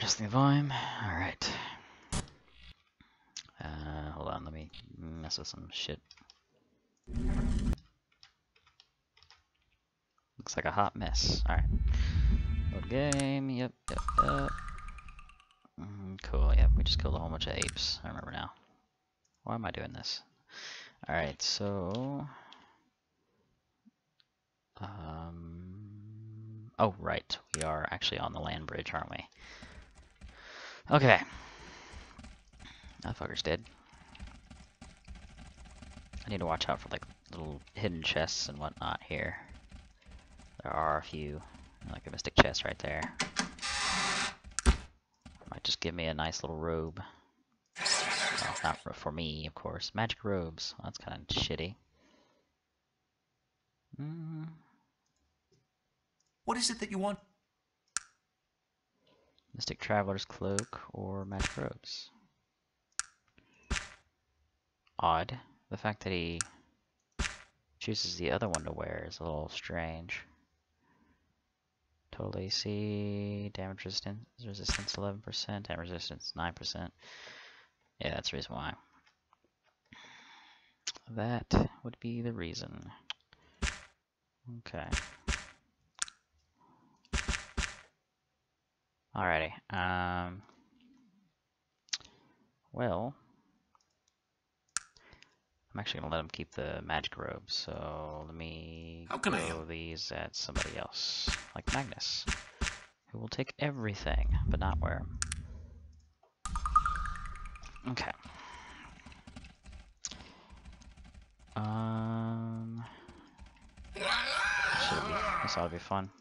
Adjusting the volume. Alright. Hold on, let me mess with some shit. Looks like a hot mess. Alright. Load game. Yep. Cool, yep. We just killed a whole bunch of apes. I remember now. Why am I doing this? Alright, so... Oh, right. We are actually on the land bridge, aren't we? Okay. That fucker's dead. I need to watch out for, like, little hidden chests and whatnot here. There are a few. Like a mystic chest right there. Might just give me a nice little robe. Well, not for me, of course. Magic robes. Well, that's kind of shitty. What is it that you want? Mystic Traveler's Cloak or Magic Robes. Odd. The fact that he chooses the other one to wear is a little strange. Total AC, damage resistance 11%, damage resistance 9%. Yeah, that's the reason why. That would be the reason. Okay. Alrighty. Well, I'm actually gonna let him keep the magic robes. So let me throw these at somebody else, like Magnus, who will take everything but not wear them. Okay. This ought to be fun.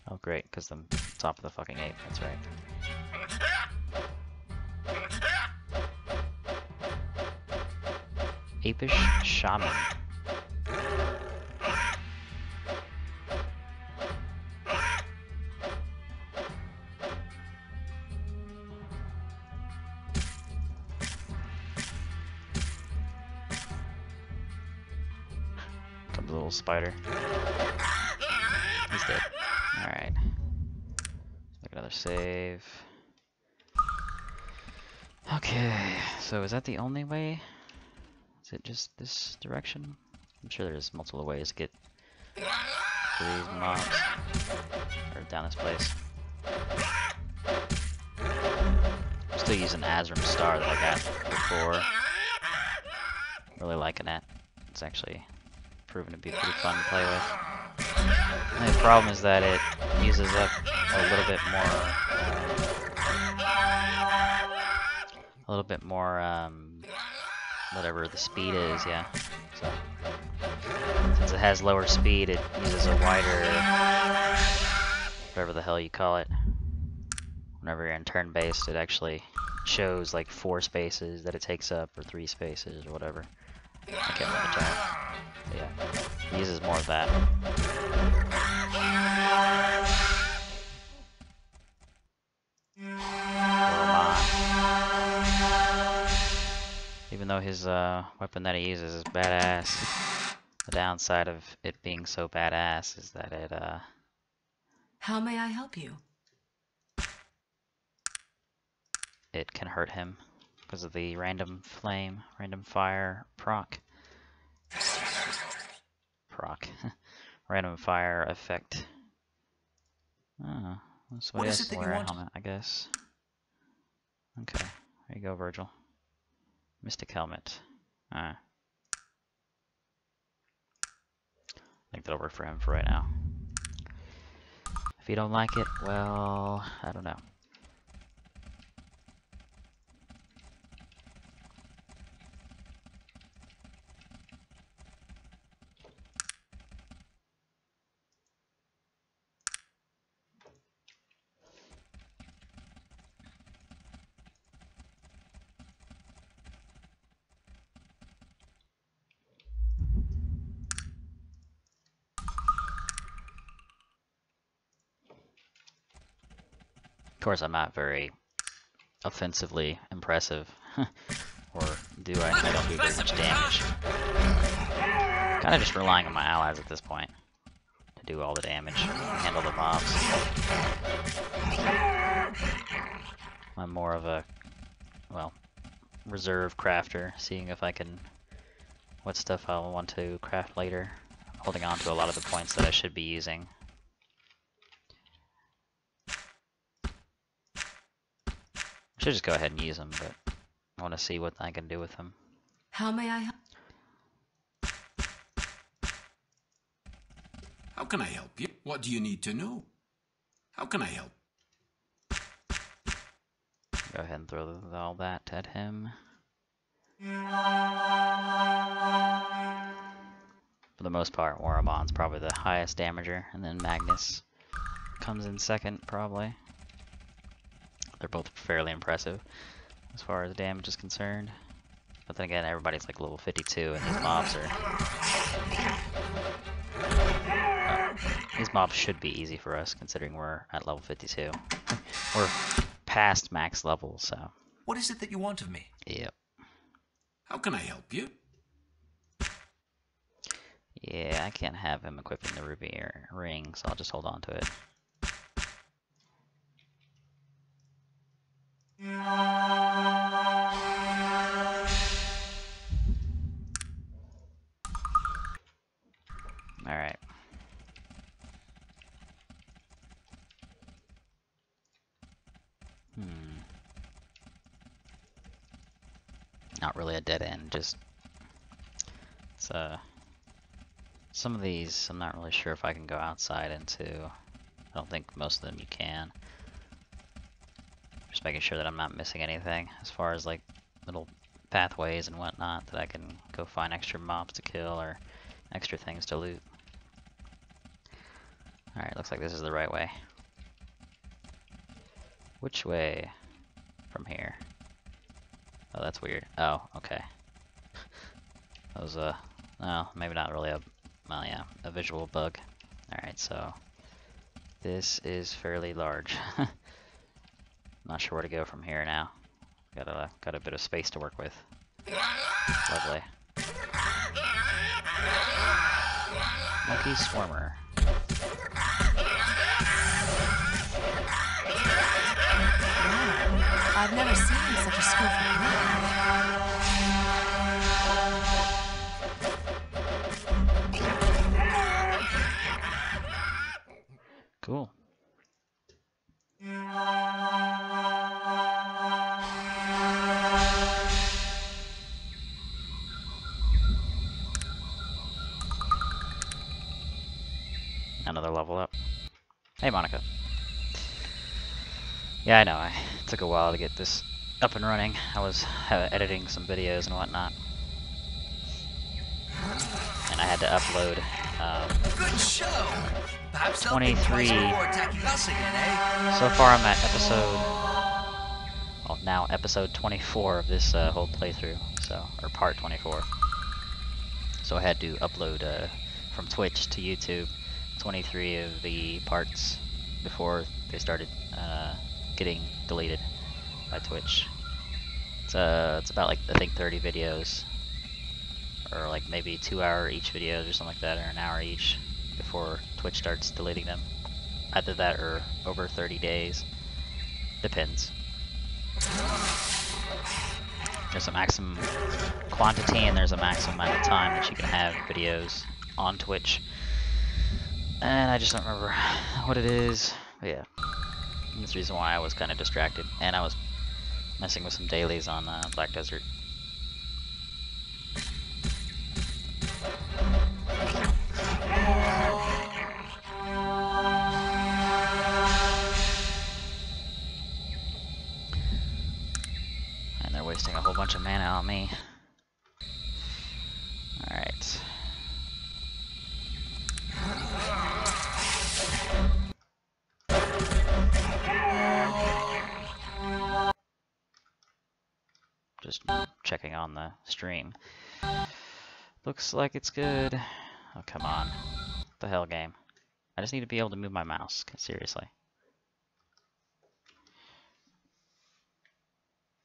Oh great, because the top of the fucking ape, that's right. Apish Shaman. Comes a little spider. He's dead. Alright. Make another save. Okay, so is that the only way? Is it just this direction? I'm sure there's multiple ways to get to these mobs. Or down this place. I'm still using Azram Star that I got before. Really liking that. It's actually proven to be pretty fun to play with. The only problem is that it uses up a little bit more, whatever the speed is, yeah. So, since it has lower speed, it uses a wider, whatever the hell you call it. Whenever you're in turn-based, it actually shows like 4 spaces that it takes up, or 3 spaces, or whatever. I can't remember the term. But yeah, it uses more of that. Even though his weapon that he uses is badass, the downside of it being so badass is that it How may I help you? It can hurt him because of the random flame, random fire proc. Random fire effect. Oh, that's what he has to wear a helmet, I guess. Okay, there you go, Virgil. Mystic helmet. I think that'll work for him for right now. If you don't like it, well, I don't know. Of course, I'm not very offensively impressive, or I don't do very much damage. Kind of just relying on my allies at this point to do all the damage, handle the mobs. I'm more of a, well, reserve crafter, seeing if I can, what stuff I'll want to craft later. Holding on to a lot of the points that I should be using. I should just go ahead and use them, but I want to see what I can do with them. How may I help? How can I help you? What do you need to know? How can I help? Go ahead and throw all that at him. For the most part, Warabon's probably the highest damager, and then Magnus comes in second, probably. They're both fairly impressive as far as damage is concerned. But then again, everybody's like level 52, and these mobs are... these mobs should be easy for us, considering we're at level 52. We're past max level, so... What is it that you want of me? Yep. How can I help you? Yeah, I can't have him equipping the ruby ring, so I'll just hold on to it. Alright. Not really a dead end, just... It's, some of these, I'm not really sure if I can go outside into. I don't think most of them you can. Just making sure that I'm not missing anything as far as like little pathways and whatnot that I can go find extra mobs to kill or extra things to loot. Alright, looks like this is the right way. Which way from here? Oh, that's weird. Oh, okay. That was no, maybe not really a, well, yeah, a visual bug. Alright, so this is fairly large. Not sure where to go from here now. Got a bit of space to work with. Lovely. Monkey Swarmer. I've never seen such a skillful player. Cool. Another level up. Hey, Monica. Yeah, I know. It took a while to get this up and running. I was editing some videos and whatnot. And I had to upload Good show. Perhaps 23. attacking us again, eh? So far I'm at episode, well, now episode 24 of this whole playthrough, so, or part 24. So I had to upload from Twitch to YouTube 23 of the parts before they started getting deleted by Twitch. It's about like, I think 30 videos, or like maybe 2-hour each videos or something like that, or an hour each before Twitch starts deleting them. Either that or over 30 days. Depends. There's a maximum quantity and there's a maximum amount of time that you can have videos on Twitch. And I just don't remember what it is. But yeah. That's the reason why I was kind of distracted. And I was messing with some dailies on Black Desert. And they're wasting a whole bunch of mana on me. Alright. Just checking on the stream. Looks like it's good. Oh, come on. What the hell, game? I just need to be able to move my mouse. Seriously.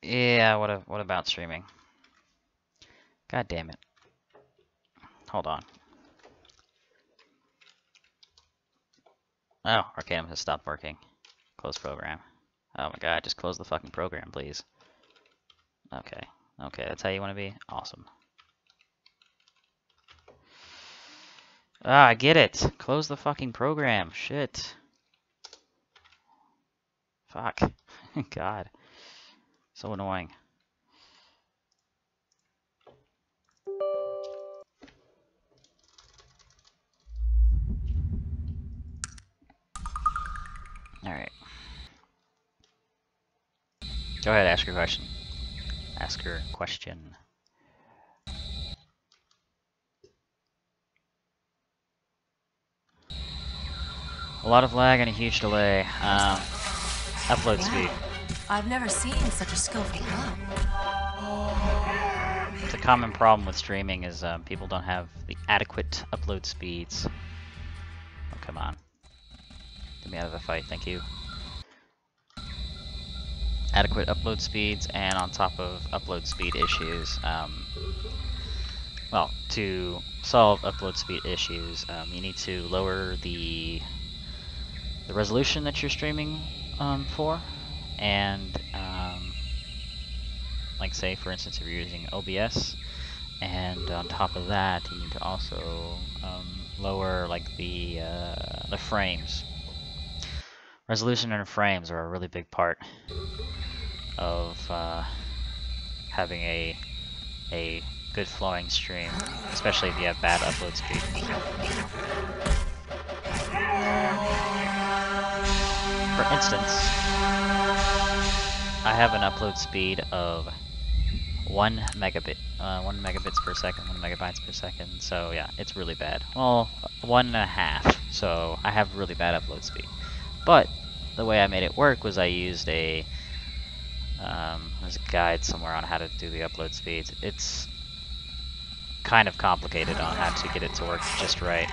Yeah, what about streaming? God damn it. Hold on. Oh, Arcanum has stopped working. Close program. Oh my god, just close the fucking program, please. Okay. Okay, that's how you want to be? Awesome. Ah, I get it. Close the fucking program. Shit. Fuck. God. So annoying. Alright. Go ahead, ask your question. Ask your question. A lot of lag and a huge delay. Upload speed. I've never seen such a skillful blow. It's a common problem with streaming is people don't have the adequate upload speeds. Oh, come on. Get me out of the fight, thank you. Adequate upload speeds, and on top of upload speed issues, well, to solve upload speed issues, you need to lower the resolution that you're streaming for, and like say for instance if you're using OBS, and on top of that you need to also lower like the frames. Resolution and frames are a really big part of having a good flowing stream, especially if you have bad upload speed. For instance, I have an upload speed of 1 megabit, 1 megabits per second, 1 megabytes per second, so yeah, it's really bad. Well, 1.5, so I have really bad upload speed. But the way I made it work was I used there's a guide somewhere on how to do the upload speeds. It's kind of complicated on how to get it to work just right.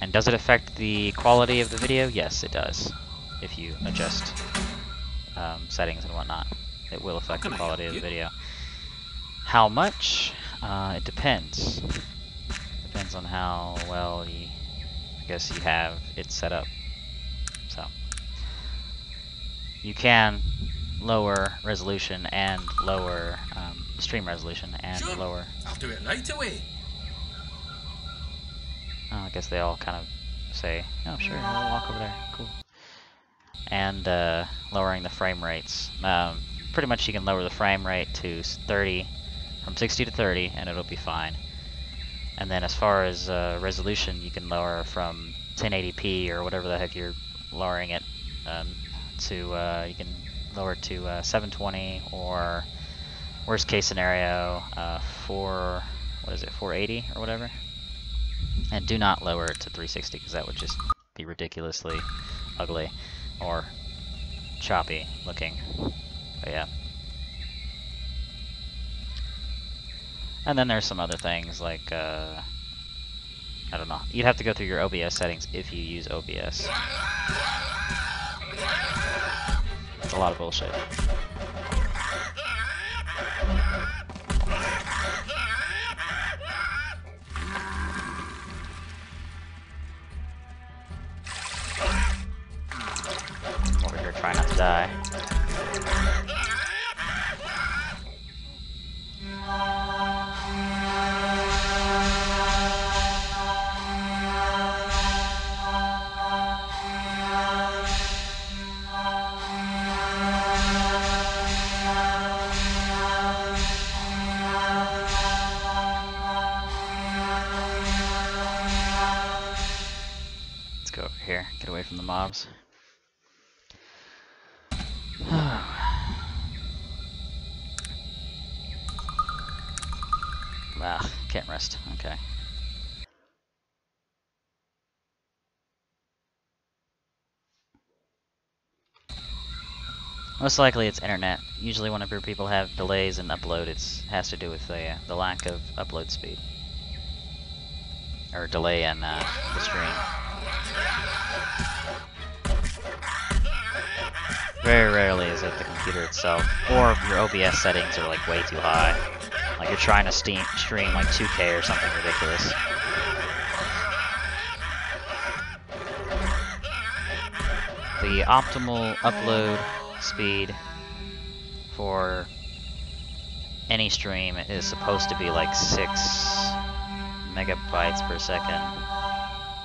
And does it affect the quality of the video? Yes, it does. If you adjust settings and whatnot, it will affect the quality of the video. How much? It depends. Depends on how well you have it set up. So you can lower resolution and lower stream resolution and Sure. lower. I'll do it right away. Oh, I guess they all kind of say, "Oh, sure, I'll walk over there." Cool. And lowering the frame rates. Pretty much, you can lower the frame rate to 30, from 60 to 30, and it'll be fine. And then as far as resolution, you can lower from 1080p or whatever the heck you're lowering it to, you can lower it to 720, or worst case scenario, 480 or whatever. And do not lower it to 360 because that would just be ridiculously ugly or choppy looking. But yeah. And then there's some other things like, I don't know. You'd have to go through your OBS settings if you use OBS. It's a lot of bullshit. I'm over here trying not to die. Let's go over here, get away from the mobs. Ah, can't rest. Okay. Most likely it's internet. Usually whenever people have delays in upload, it has to do with the lack of upload speed. Or delay in the stream. Very rarely is it the computer itself, or your OBS settings are like way too high. Like you're trying to stream like 2K or something ridiculous. the optimal upload speed for any stream is supposed to be like 6 megabytes per second.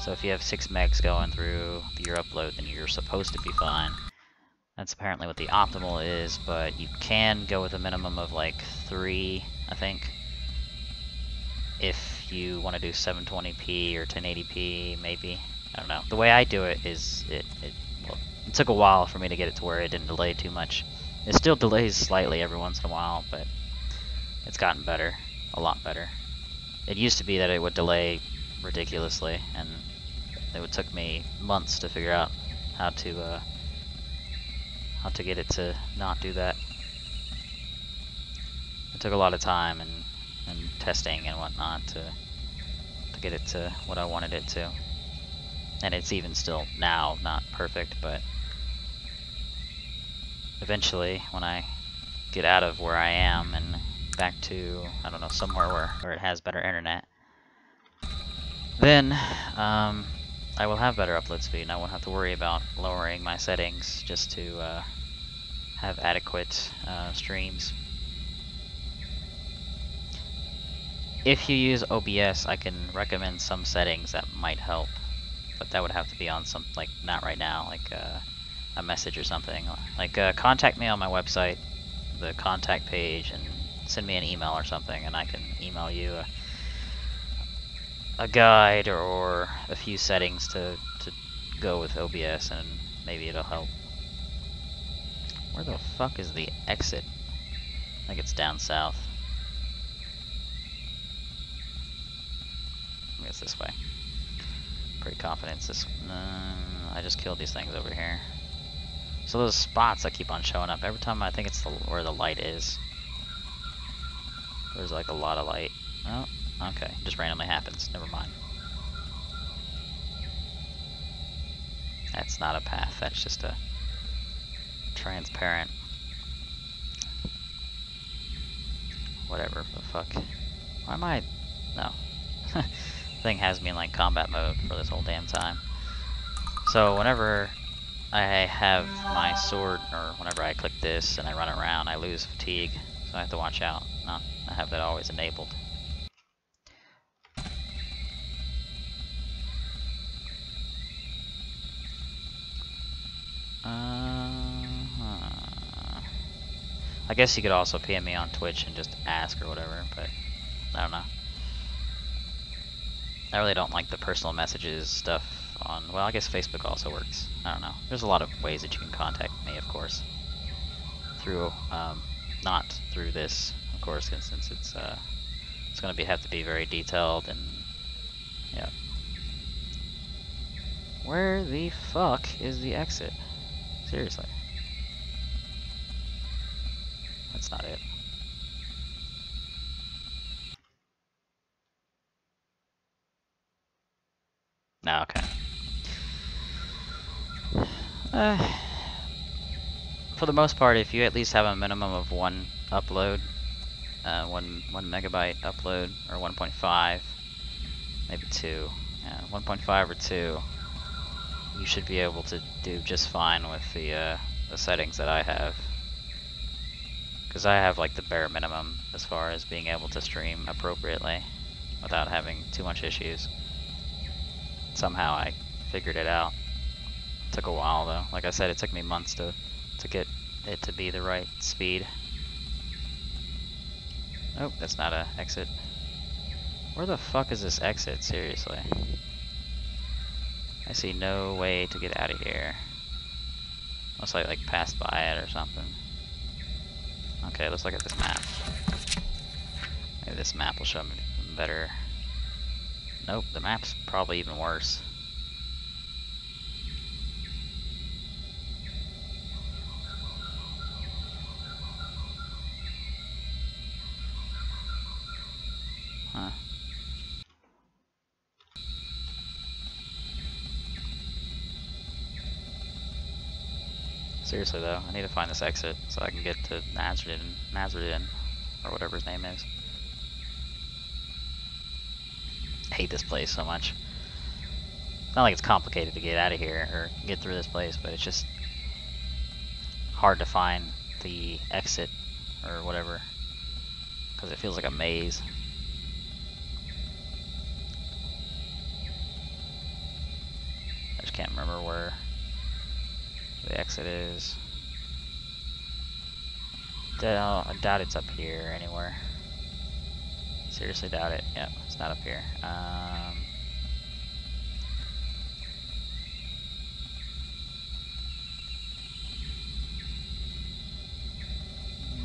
So if you have 6 megs going through your upload, then you're supposed to be fine. That's apparently what the optimal is, but you can go with a minimum of like 3, I think. If you want to do 720p or 1080p, maybe. I don't know. The way I do it is, it took a while for me to get it to where it didn't delay too much. It still delays slightly every once in a while, but it's gotten better. A lot better. It used to be that it would delay ridiculously, and it would took me months to figure out how to get it to not do that. It took a lot of time and testing and whatnot to get it to what I wanted it to. And it's even still now not perfect, but eventually when I get out of where I am and back to, I don't know, somewhere where it has better internet, then I will have better upload speed and I won't have to worry about lowering my settings just to have adequate streams. If you use OBS, I can recommend some settings that might help, but that would have to be on some, like, not right now, like a message or something. Like, contact me on my website, the contact page, and send me an email or something, and I can email you a guide or a few settings to go with OBS, and maybe it'll help. Where the fuck is the exit? I think it's down south. I guess this way. Pretty confident it's this. I just killed these things over here. So those spots that keep on showing up every time, I think it's where the light is. There's like a lot of light. Oh, okay. Just randomly happens. Never mind. That's not a path. That's just a transparent. Whatever the fuck. Why am I? No. Thing has me in like combat mode for this whole damn time. So whenever I have my sword, or whenever I click this and I run around, I lose fatigue. So I have to watch out. I have that always enabled. I guess you could also PM me on Twitch and just ask or whatever, but I don't know. I really don't like the personal messages stuff on, well, I guess Facebook also works. I don't know. There's a lot of ways that you can contact me, of course. Through, not through this, of course, since it's going to have to be very detailed and, yeah. Where the fuck is the exit? Seriously. That's not it. No, okay. For the most part, if you at least have a minimum of 1 upload, 1 megabyte upload, or 1.5, maybe 2, yeah, 1.5 or 2, you should be able to do just fine with the settings that I have. Because I have like the bare minimum as far as being able to stream appropriately without having too much issues. Somehow I figured it out. It took a while though. Like I said, it took me months to get it to be the right speed. Oh, that's not an exit. Where the fuck is this exit? Seriously. I see no way to get out of here. Unless I like passed by it or something. Okay, let's look at this map. Maybe this map will show me better. Nope, the map's probably even worse. Huh. Seriously though, I need to find this exit so I can get to Nazareth, or whatever his name is. I hate this place so much. not like it's complicated to get out of here or get through this place, but it's just hard to find the exit or whatever, because it feels like a maze. I just can't remember where the exit is. I doubt it's up here anywhere. Seriously doubt it. Yep, it's not up here.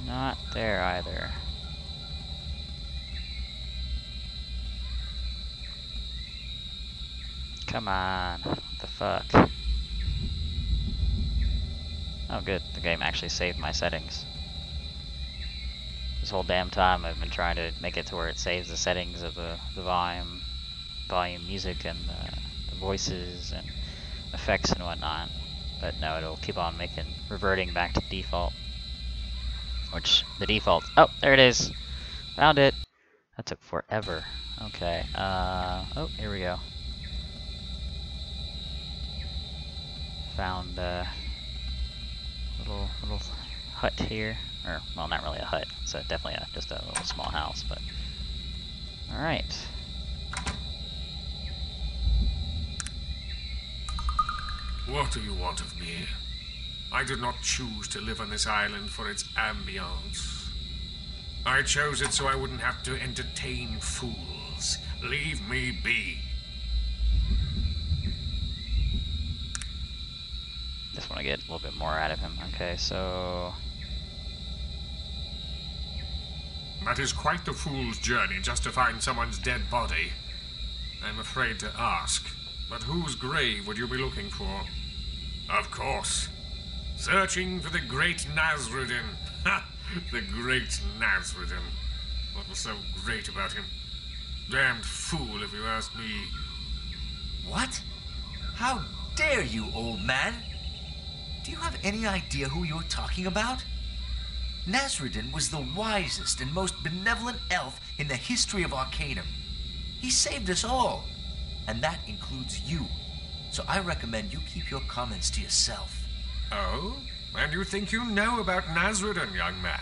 Not there either. Come on. What the fuck? Oh good, the game actually saved my settings. This whole damn time I've been trying to make it to where it saves the settings of the volume, music, and the voices and effects and whatnot. But no, it'll keep on reverting back to default. Which, the default, oh, there it is. Found it. That took forever. Okay, oh, here we go. Found a little hut here. Or, well, not really a hut. It's definitely just a little small house, but... Alright. What do you want of me? I did not choose to live on this island for its ambience. I chose it so I wouldn't have to entertain fools. Leave me be. Just want to get a little bit more out of him. Okay, so... That is quite the fool's journey just to find someone's dead body. I'm afraid to ask, but whose grave would you be looking for? Of course. Searching for the great Nasruddin. Ha! The great Nasruddin. What was so great about him? Damned fool, if you ask me. What? How dare you, old man? Do you have any idea who you're talking about? Nasruddin was the wisest and most benevolent elf in the history of Arcanum. He saved us all, and that includes you. So I recommend you keep your comments to yourself. Oh? And you think you know about Nasruddin, young man?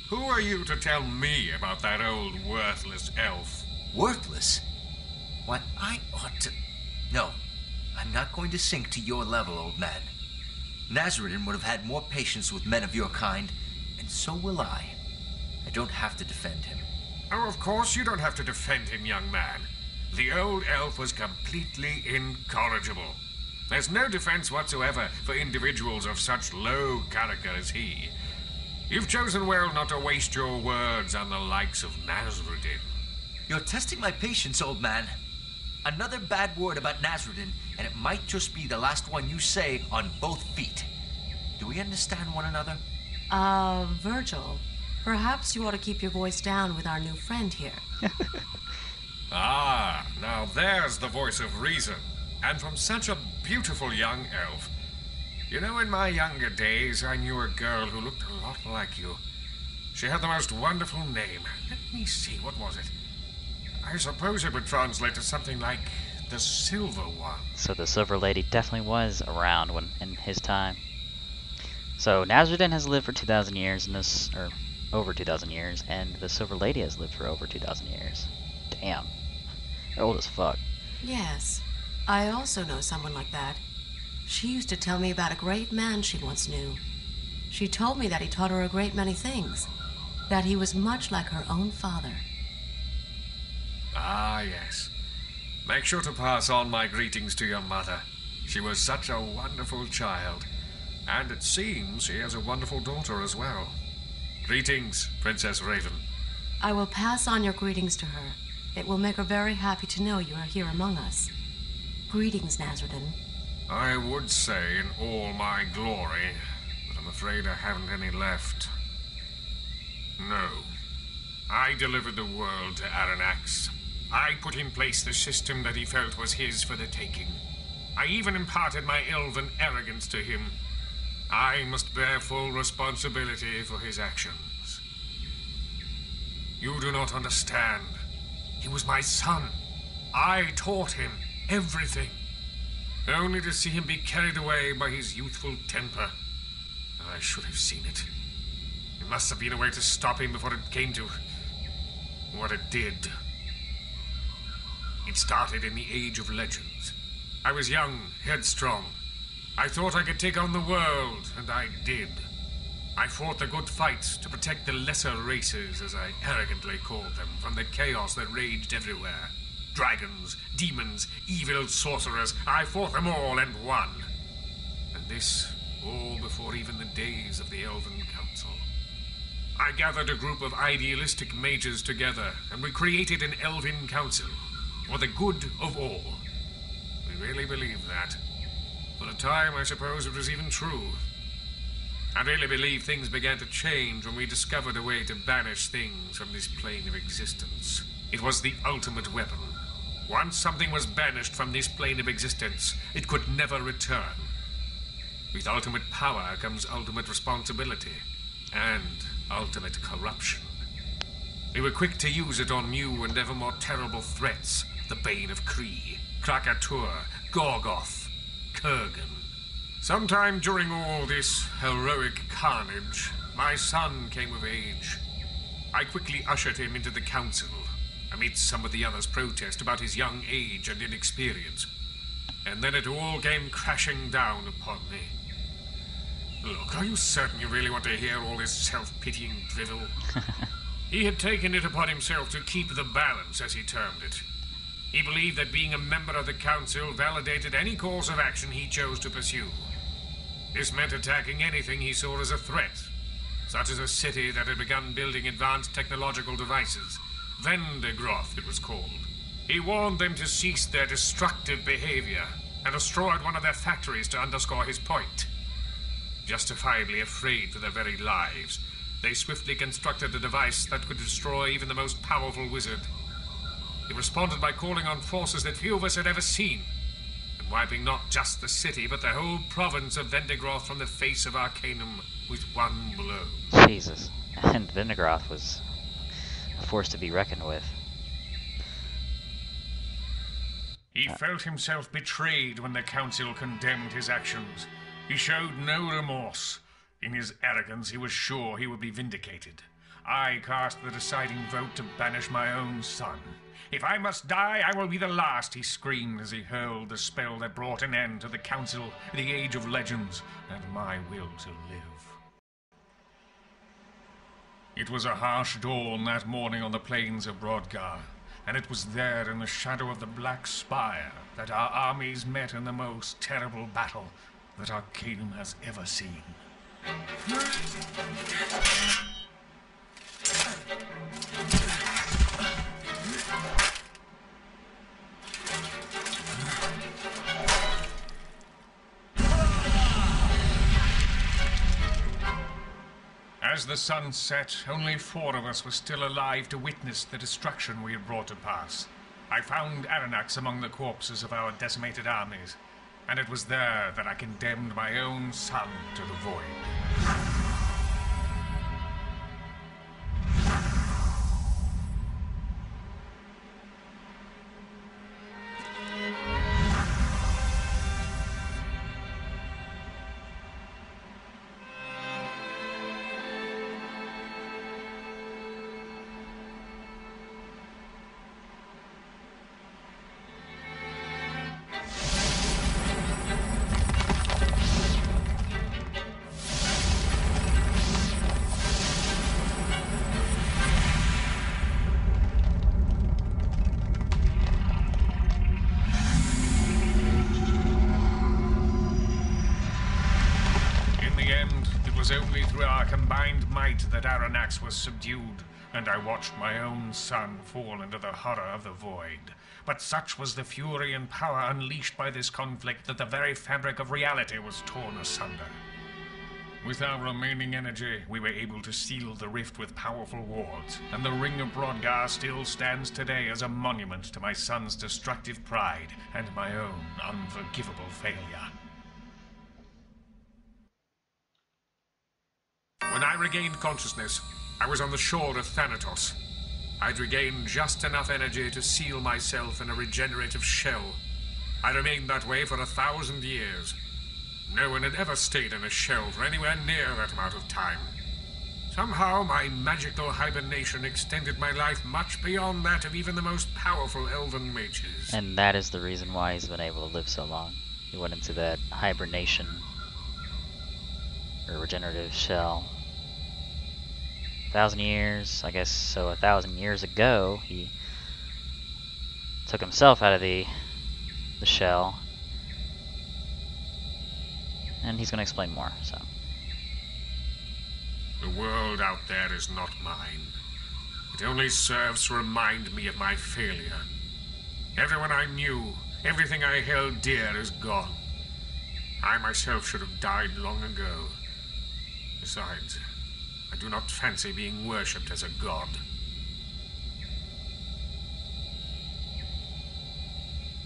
Who are you to tell me about that old worthless elf? Worthless? Why, I ought to... No, I'm not going to sink to your level, old man. Nasruddin would have had more patience with men of your kind, and so will I. I don't have to defend him. Oh, of course you don't have to defend him, young man. The old elf was completely incorrigible. There's no defense whatsoever for individuals of such low character as he. You've chosen well not to waste your words on the likes of Nasruddin. You're testing my patience, old man. Another bad word about Nasruddin, and it might just be the last one you say on both feet. Do we understand one another? Virgil, perhaps you ought to keep your voice down with our new friend here. Ah, now there's the voice of reason. And from such a beautiful young elf. You know, in my younger days, I knew a girl who looked a lot like you. She had the most wonderful name. Let me see, what was it? I suppose it would translate to something like the Silver One. So the Silver Lady definitely was around in his time. So Nasruddin has lived for 2,000 years, or over 2,000 years, and the Silver Lady has lived for over 2,000 years. Damn. They're old as fuck. Yes, I also know someone like that. She used to tell me about a great man she once knew. She told me that he taught her a great many things, that he was much like her own father. Ah, yes. Make sure to pass on my greetings to your mother. She was such a wonderful child. And it seems she has a wonderful daughter as well. Greetings, Princess Raven. I will pass on your greetings to her. It will make her very happy to know you are here among us. Greetings, Nasruddin. I would say in all my glory, but I'm afraid I haven't any left. No. I delivered the world to Aranax. I put in place the system that he felt was his for the taking. I even imparted my elven arrogance to him. I must bear full responsibility for his actions. You do not understand. He was my son. I taught him everything. only to see him be carried away by his youthful temper. I should have seen it. There must have been a way to stop him before it came to what it did. It started in the Age of Legends. I was young, headstrong. I thought I could take on the world, and I did. I fought the good fight to protect the lesser races, as I arrogantly called them, from the chaos that raged everywhere. Dragons, demons, evil sorcerers, I fought them all and won. And this, all before even the days of the Elven Council. I gathered a group of idealistic mages together, and we created an Elven Council, for the good of all. We really believed that. For a time, I suppose it was even true. I really believe things began to change when we discovered a way to banish things from this plane of existence. It was the ultimate weapon. Once something was banished from this plane of existence, it could never return. With ultimate power comes ultimate responsibility, and ultimate corruption. We were quick to use it on new and ever more terrible threats. The Bane of Kree, Krakatur, Gorgoth, Kurgan. Sometime during all this heroic carnage, my son came of age. I quickly ushered him into the council, amidst some of the others' protest about his young age and inexperience. And then it all came crashing down upon me. Look, are you certain you really want to hear all this self-pitying drivel? He had taken it upon himself to keep the balance, as he termed it. He believed that being a member of the council validated any course of action he chose to pursue. This meant attacking anything he saw as a threat, such as a city that had begun building advanced technological devices. Vendegroth, it was called. He warned them to cease their destructive behavior and destroyed one of their factories to underscore his point. Justifiably afraid for their very lives, they swiftly constructed a device that could destroy even the most powerful wizard. He responded by calling on forces that few of us had ever seen, and wiping not just the city, but the whole province of Vendegroth from the face of Arcanum with one blow. Jesus. And Vendegroth was a force to be reckoned with. He felt himself betrayed when the council condemned his actions. He showed no remorse. In his arrogance, he was sure he would be vindicated. I cast the deciding vote to banish my own son. If I must die, I will be the last, he screamed as he hurled the spell that brought an end to the council, the Age of Legends, and my will to live. It was a harsh dawn that morning on the plains of Brodgar, and it was there in the shadow of the Black Spire that our armies met in the most terrible battle that Arcanum has ever seen. As the sun set, only 4 of us were still alive to witness the destruction we had brought to pass. I found Aranax among the corpses of our decimated armies, and it was there that I condemned my own son to the void. Only through our combined might that Aranax was subdued, and I watched my own son fall into the horror of the void. But such was the fury and power unleashed by this conflict that the very fabric of reality was torn asunder. With our remaining energy, we were able to seal the rift with powerful wards, and the Ring of Brodgar still stands today as a monument to my son's destructive pride and my own unforgivable failure. When I regained consciousness, I was on the shore of Thanatos. I'd regained just enough energy to seal myself in a regenerative shell. I remained that way for 1,000 years. No one had ever stayed in a shell for anywhere near that amount of time. Somehow, my magical hibernation extended my life much beyond that of even the most powerful elven mages. And that is the reason why he's been able to live so long. He went into that hibernation, or regenerative shell. 1,000 years, I guess, so 1,000 years ago, he took himself out of the shell. And he's going to explain more, so. The world out there is not mine. It only serves to remind me of my failure. Everyone I knew, everything I held dear is gone. I myself should have died long ago. Besides, I do not fancy being worshipped as a god.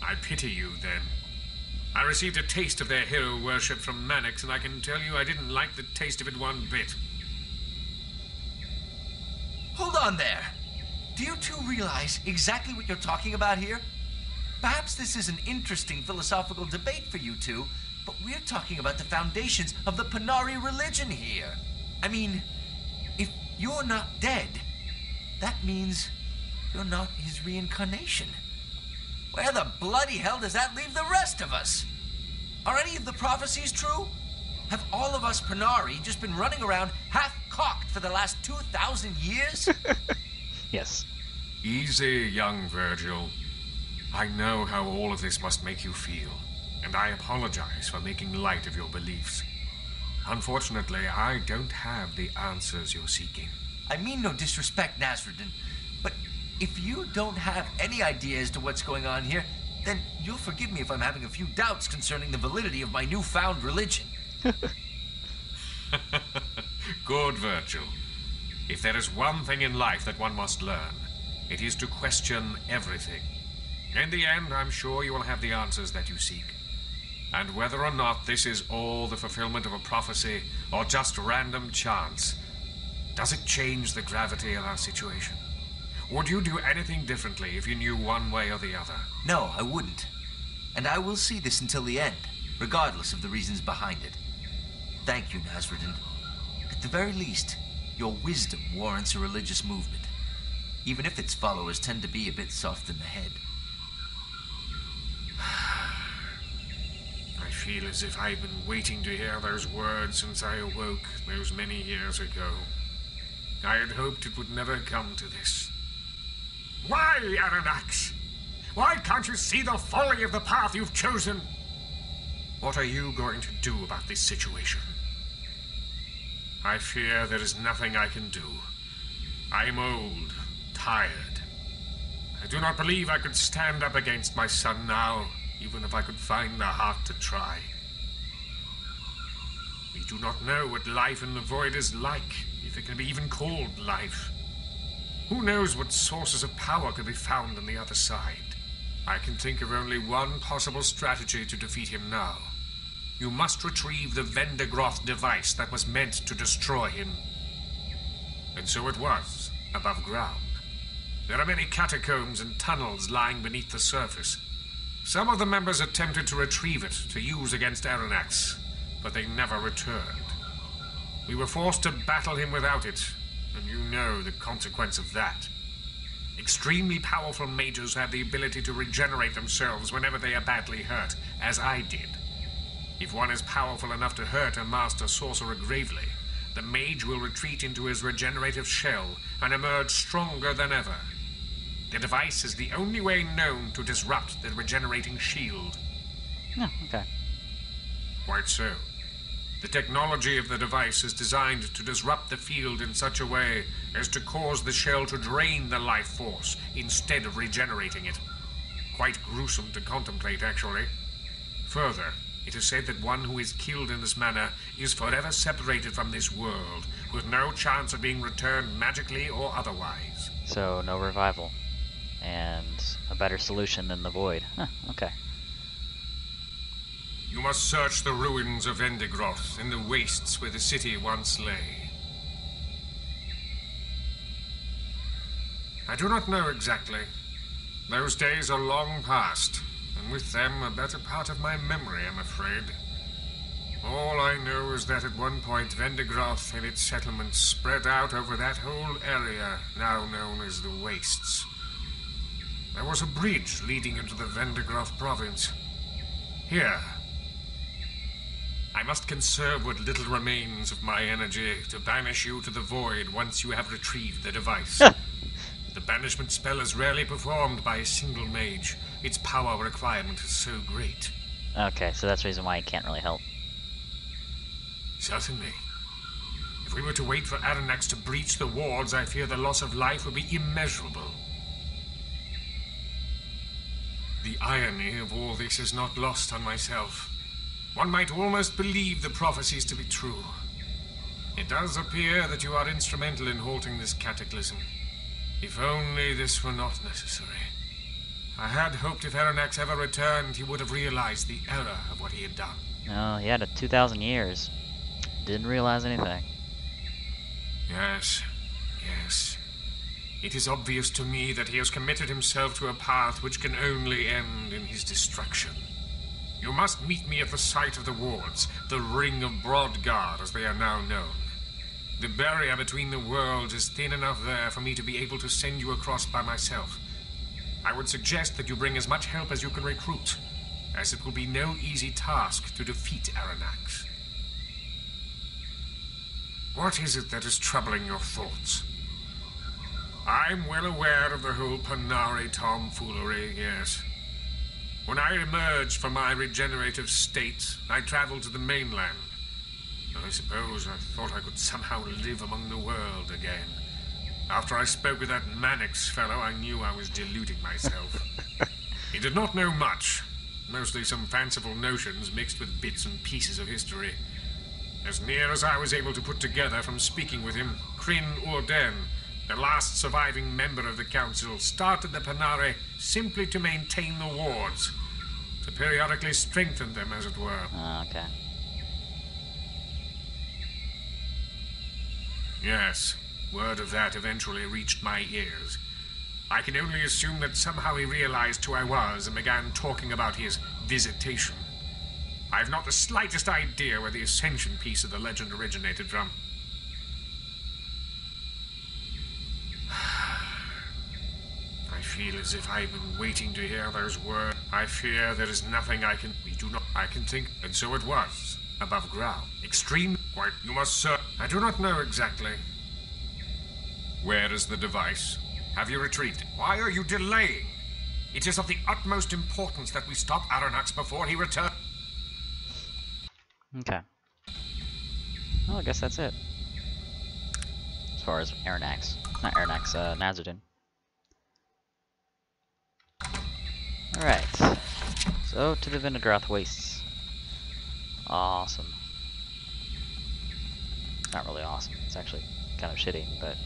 I pity you, then. I received a taste of their hero worship from Mannix, and I can tell you I didn't like the taste of it one bit. Hold on there. Do you two realize exactly what you're talking about here? Perhaps this is an interesting philosophical debate for you two, but we're talking about the foundations of the Panari religion here. I mean, if you're not dead, that means you're not his reincarnation. Where the bloody hell does that leave the rest of us? Are any of the prophecies true? Have all of us Panari just been running around half-cocked for the last 2,000 years? Yes. Easy, young Virgil. I know how all of this must make you feel, and I apologize for making light of your beliefs. Unfortunately, I don't have the answers you're seeking. I mean no disrespect, Nasruddin, but if you don't have any idea as to what's going on here, then you'll forgive me if I'm having a few doubts concerning the validity of my newfound religion. Good, Virgil. If there is one thing in life that one must learn, it is to question everything. In the end, I'm sure you will have the answers that you seek. And whether or not this is all the fulfillment of a prophecy or just random chance, does it change the gravity of our situation? Would you do anything differently if you knew one way or the other? No, I wouldn't. And I will see this until the end, regardless of the reasons behind it. Thank you, Nasruddin. At the very least, your wisdom warrants a religious movement, even if its followers tend to be a bit soft in the head. I feel as if I've been waiting to hear those words since I awoke those many years ago. I had hoped it would never come to this. Why, Aranax? Why can't you see the folly of the path you've chosen? What are you going to do about this situation? I fear there is nothing I can do. I am old, tired. I do not believe I could stand up against my son now, even if I could find the heart to try. We do not know what life in the void is like, if it can be even called life. Who knows what sources of power could be found on the other side? I can think of only one possible strategy to defeat him now. You must retrieve the Vendigroth device that was meant to destroy him. And so it was, above ground. There are many catacombs and tunnels lying beneath the surface. Some of the members attempted to retrieve it to use against Aranax, but they never returned. We were forced to battle him without it, and you know the consequence of that. Extremely powerful mages have the ability to regenerate themselves whenever they are badly hurt, as I did. If one is powerful enough to hurt a master sorcerer gravely, the mage will retreat into his regenerative shell and emerge stronger than ever. The device is the only way known to disrupt the regenerating shield. Oh, okay. Quite so. The technology of the device is designed to disrupt the field in such a way as to cause the shell to drain the life force instead of regenerating it. Quite gruesome to contemplate, actually. Further, it is said that one who is killed in this manner is forever separated from this world, with no chance of being returned magically or otherwise. So, no revival. And a better solution than the void. Huh, okay. You must search the ruins of Vendigroth in the wastes where the city once lay. I do not know exactly. Those days are long past. and with them a better part of my memory, I'm afraid. All I know is that at one point Vendigroth and its settlements spread out over that whole area now known as the Wastes. There was a bridge leading into the Vendigroth province. Here. I must conserve what little remains of my energy to banish you to the void once you have retrieved the device. The banishment spell is rarely performed by a single mage. Its power requirement is so great. Okay, so that's the reason why he can't really help. Certainly. If we were to wait for Aranax to breach the wards, I fear the loss of life would be immeasurable. The irony of all this is not lost on myself. One might almost believe the prophecies to be true. It does appear that you are instrumental in halting this cataclysm. If only this were not necessary. I had hoped if Aranax ever returned, he would have realized the error of what he had done. No, he had 2,000 years. Didn't realize anything. Yes, yes. It is obvious to me that he has committed himself to a path which can only end in his destruction. You must meet me at the site of the wards, the Ring of Broadguard, as they are now known. The barrier between the worlds is thin enough there for me to be able to send you across by myself. I would suggest that you bring as much help as you can recruit, as it will be no easy task to defeat Aranax. What is it that is troubling your thoughts? I'm well aware of the whole Panari tomfoolery, yes. When I emerged from my regenerative state, I traveled to the mainland. I suppose I thought I could somehow live among the world again. After I spoke with that Mannix fellow, I knew I was deluding myself. He did not know much, mostly some fanciful notions mixed with bits and pieces of history. As near as I was able to put together from speaking with him, Kryn Urden, the last surviving member of the council, started the Panari simply to maintain the wards, to periodically strengthen them, as it were. Okay. Yes, word of that eventually reached my ears. I can only assume that somehow he realized who I was and began talking about his visitation. I've not the slightest idea where the Ascension piece of the legend originated from. I feel as if I've been waiting to hear those words. I fear there is nothing I can think, and so it was, above ground. Extreme, quite, you must, sir. I do not know exactly. Where is the device? Have you retrieved it? Why are you delaying? It is of the utmost importance that we stop Aranax before he returns. Okay. Well, I guess that's it. As far as Aranax. Not Aranax, Nazardin. Alright. So, to the Vendigroth Wastes. Awesome. Not really awesome. It's actually kind of shitty, but...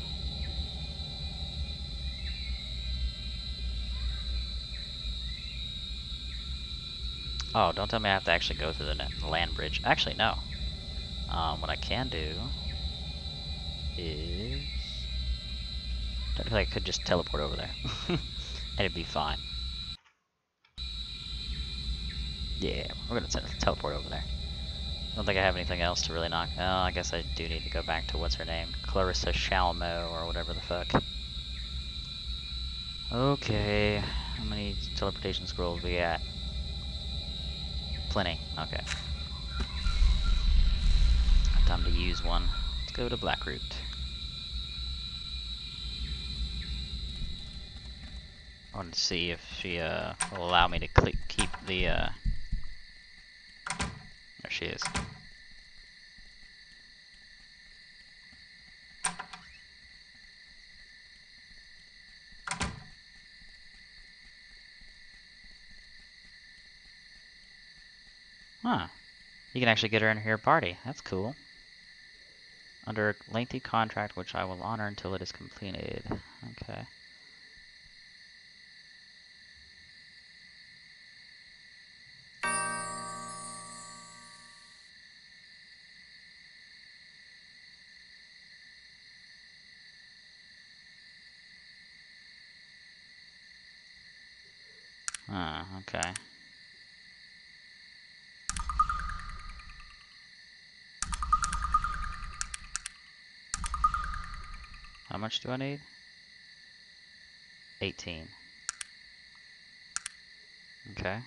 Oh, don't tell me I have to actually go through the land bridge. Actually, no. What I can do is... Technically, I could just teleport over there. And it'd be fine. Yeah, we're gonna teleport over there. I don't think I have anything else to really knock. Oh, I guess I do need to go back to what's her name? Clarissa Shalmo, or whatever the fuck. Okay, how many teleportation scrolls we at? Plenty, okay. Time to use one. Let's go to Blackroot. I wanted to see if she will allow me to keep the there she is. Huh. You can actually get her in her party. That's cool. Under a lengthy contract, which I will honor until it is completed. Okay. Okay. How much do I need? 18. Okay.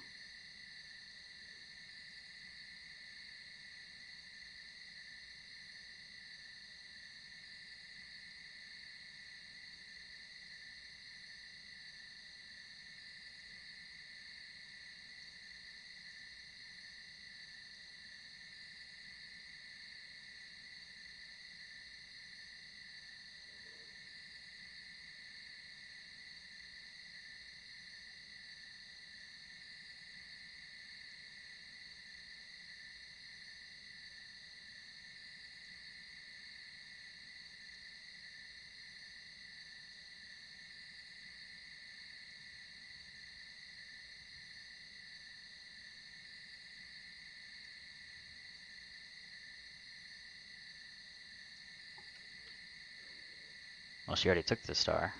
Well, she already took the star.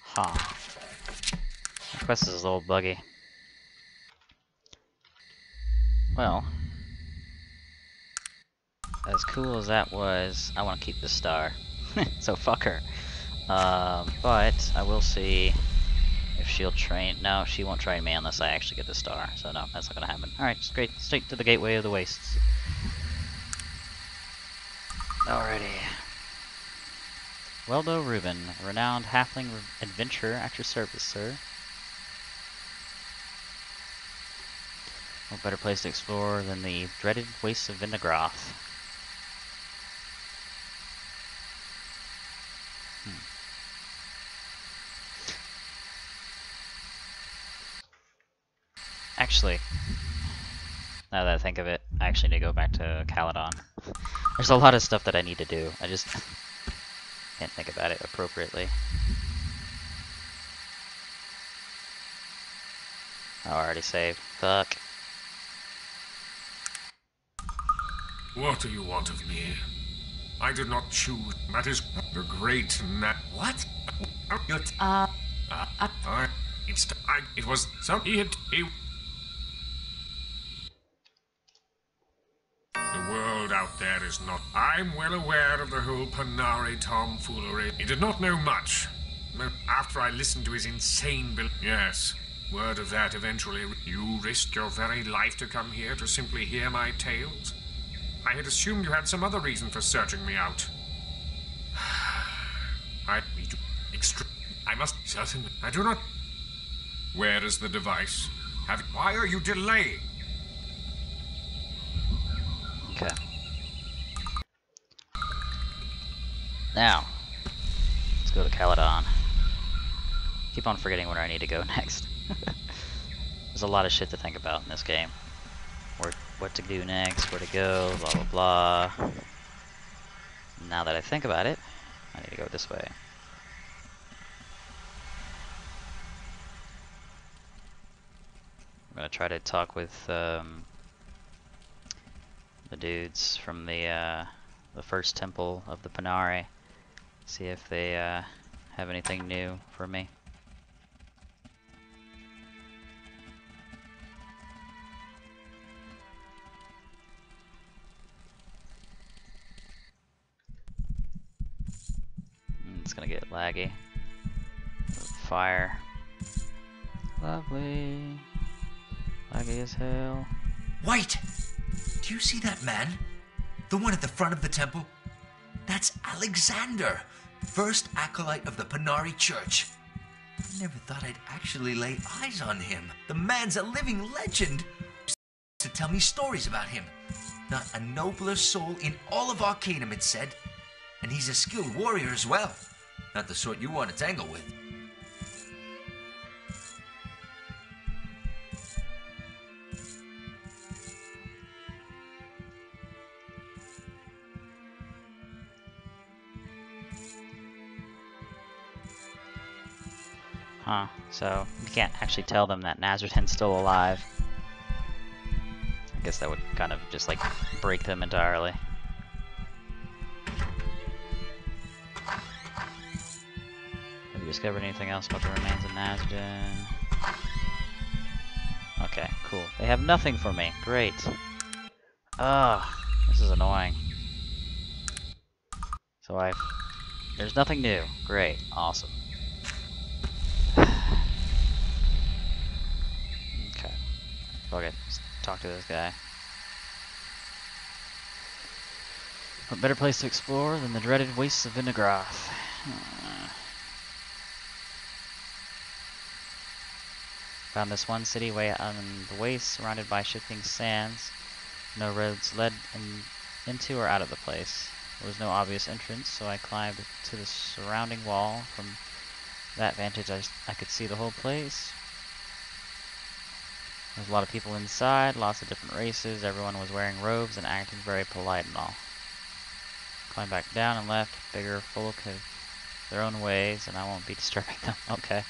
Huh. The quest is a little buggy. Well, as cool as that was, I want to keep the star. So fuck her. But I will see if she'll train. No, she won't train me unless I actually get the star. So no, that's not gonna happen. Alright, just great. Straight to the gateway of the wastes. Alrighty. Weldo Reuben, a renowned halfling adventurer at your service, sir. What better place to explore than the dreaded wastes of Vindegroth? Actually, now that I think of it, I actually need to go back to Caledon. There's a lot of stuff that I need to do. I just can't think about it appropriately. Oh, I already saved. Fuck. What do you want of me? I did not choose. That is the great What? It was some. The world out there is not. I'm well aware of the whole Panari tomfoolery. He did not know much. After I listened to his insane Yes. Word of that eventually. You risked your very life to come here to simply hear my tales? I had assumed you had some other reason for searching me out. I must certainly. I do not. Where is the device? Why are you delaying? Okay. Now, let's go to Caledon. Keep on forgetting where I need to go next. There's a lot of shit to think about in this game. What to do next, where to go, blah blah blah. Now that I think about it, I need to go this way. I'm gonna try to talk with the dudes from the first temple of the Panari. See if they have anything new for me. It's gonna get laggy. Fire. Lovely. Laggy as hell. Wait! Do you see that man? The one at the front of the temple? That's Alexander, first acolyte of the Panari Church. I never thought I'd actually lay eyes on him. The man's a living legend. To tell me stories about him. Not a nobler soul in all of Arcanum, it said. And he's a skilled warrior as well. Not the sort you want to tangle with. Huh, so you can't actually tell them that Nazarton's still alive. I guess that would kind of just like break them entirely. Have you discovered anything else about the remains of Nazarton? Okay, Cool. They have nothing for me. Great. Ugh. This is annoying. So there's nothing new. Great. Awesome. Okay. Okay. Let's talk to this guy. What better place to explore than the dreaded wastes of Vindigroth? Found this one city way out on the waste, surrounded by shifting sands. No roads led into or out of the place. There was no obvious entrance, so I climbed to the surrounding wall. From that vantage, I could see the whole place. There's a lot of people inside, lots of different races. Everyone was wearing robes and acting very polite and all. Climbed back down and left. Bigger folk have their own ways, and I won't be disturbing them. Okay.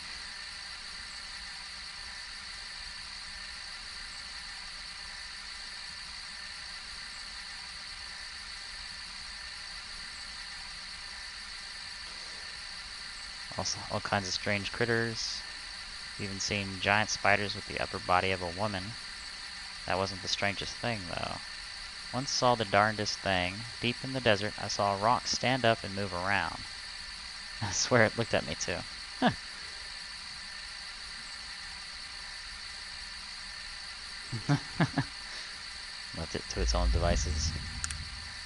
Also, all kinds of strange critters. Even seen giant spiders with the upper body of a woman. That wasn't the strangest thing, though. Once saw the darndest thing. Deep in the desert, I saw a rock stand up and move around. I swear it looked at me, too. Huh. Left it to its own devices.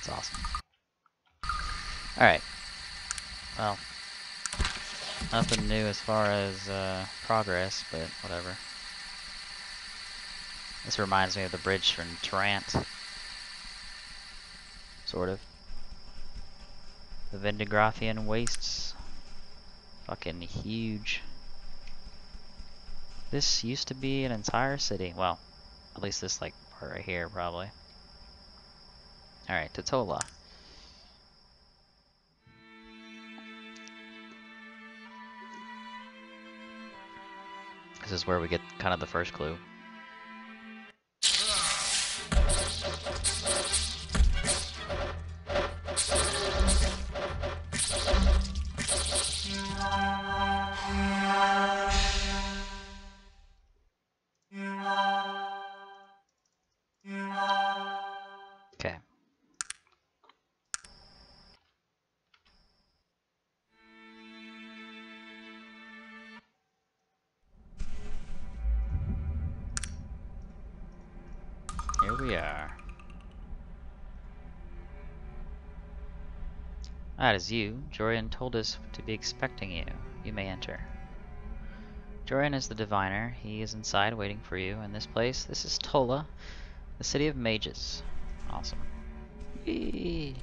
It's awesome. Alright. Well, nothing new as far as progress, but whatever. This reminds me of the bridge from Tarrant. Sort of. The Vindigrothian wastes. Fucking huge. This used to be an entire city. Well, at least this like part right here, probably. Alright, Totola. This is where we get kind of the first clue. Okay. Here we are. That is you. Jorian told us to be expecting you. You may enter. Jorian is the diviner. He is inside waiting for you in this place. This is Tola, the city of mages. Awesome. Whee!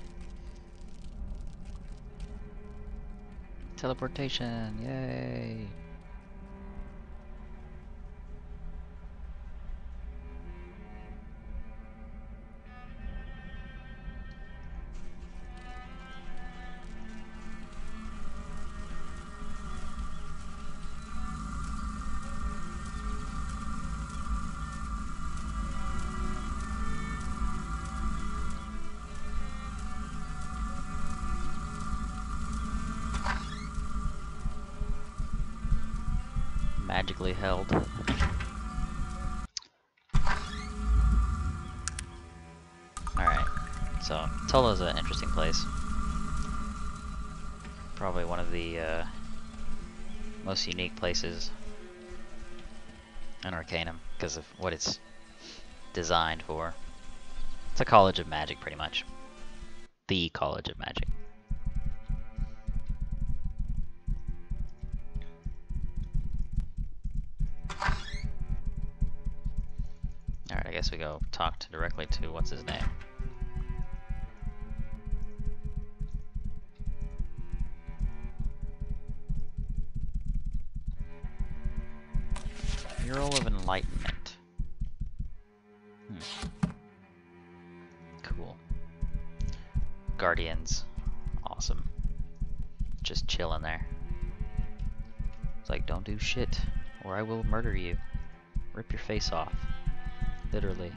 Teleportation, yay! Magically held. Alright, so Tola's an interesting place. Probably one of the most unique places in Arcanum because of what it's designed for. It's a college of magic, pretty much. The college of magic. Alright, I guess we go talk directly to what's his name. Mural of Enlightenment. Cool. Guardians. Awesome. Just chilling there. It's like, don't do shit, or I will murder you. Rip your face off. Literally.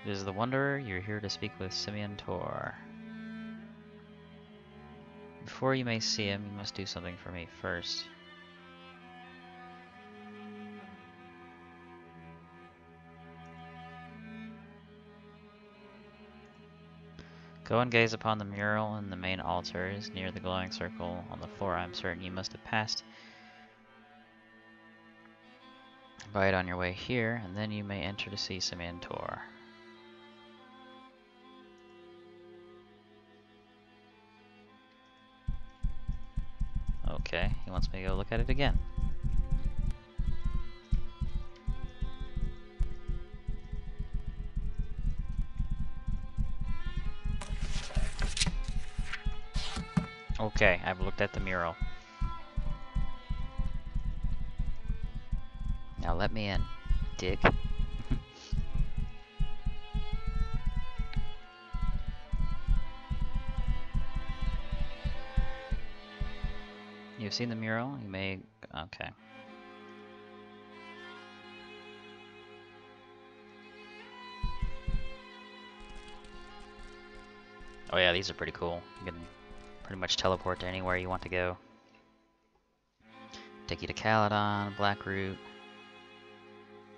It is the Wanderer. You're here to speak with Simeon Tor. Before you may see him, you must do something for me first. Go and gaze upon the mural in the main altars near the glowing circle on the floor. I'm certain you must have passed by it on your way here, and then you may enter to see Simeon Tor. Okay, he wants me to go look at it again. Okay, I've looked at the mural. Now let me in, dick. You've seen the mural? You may... Okay. Oh yeah, these are pretty cool. You can pretty much teleport to anywhere you want to go. Take you to Caledon, Blackroot,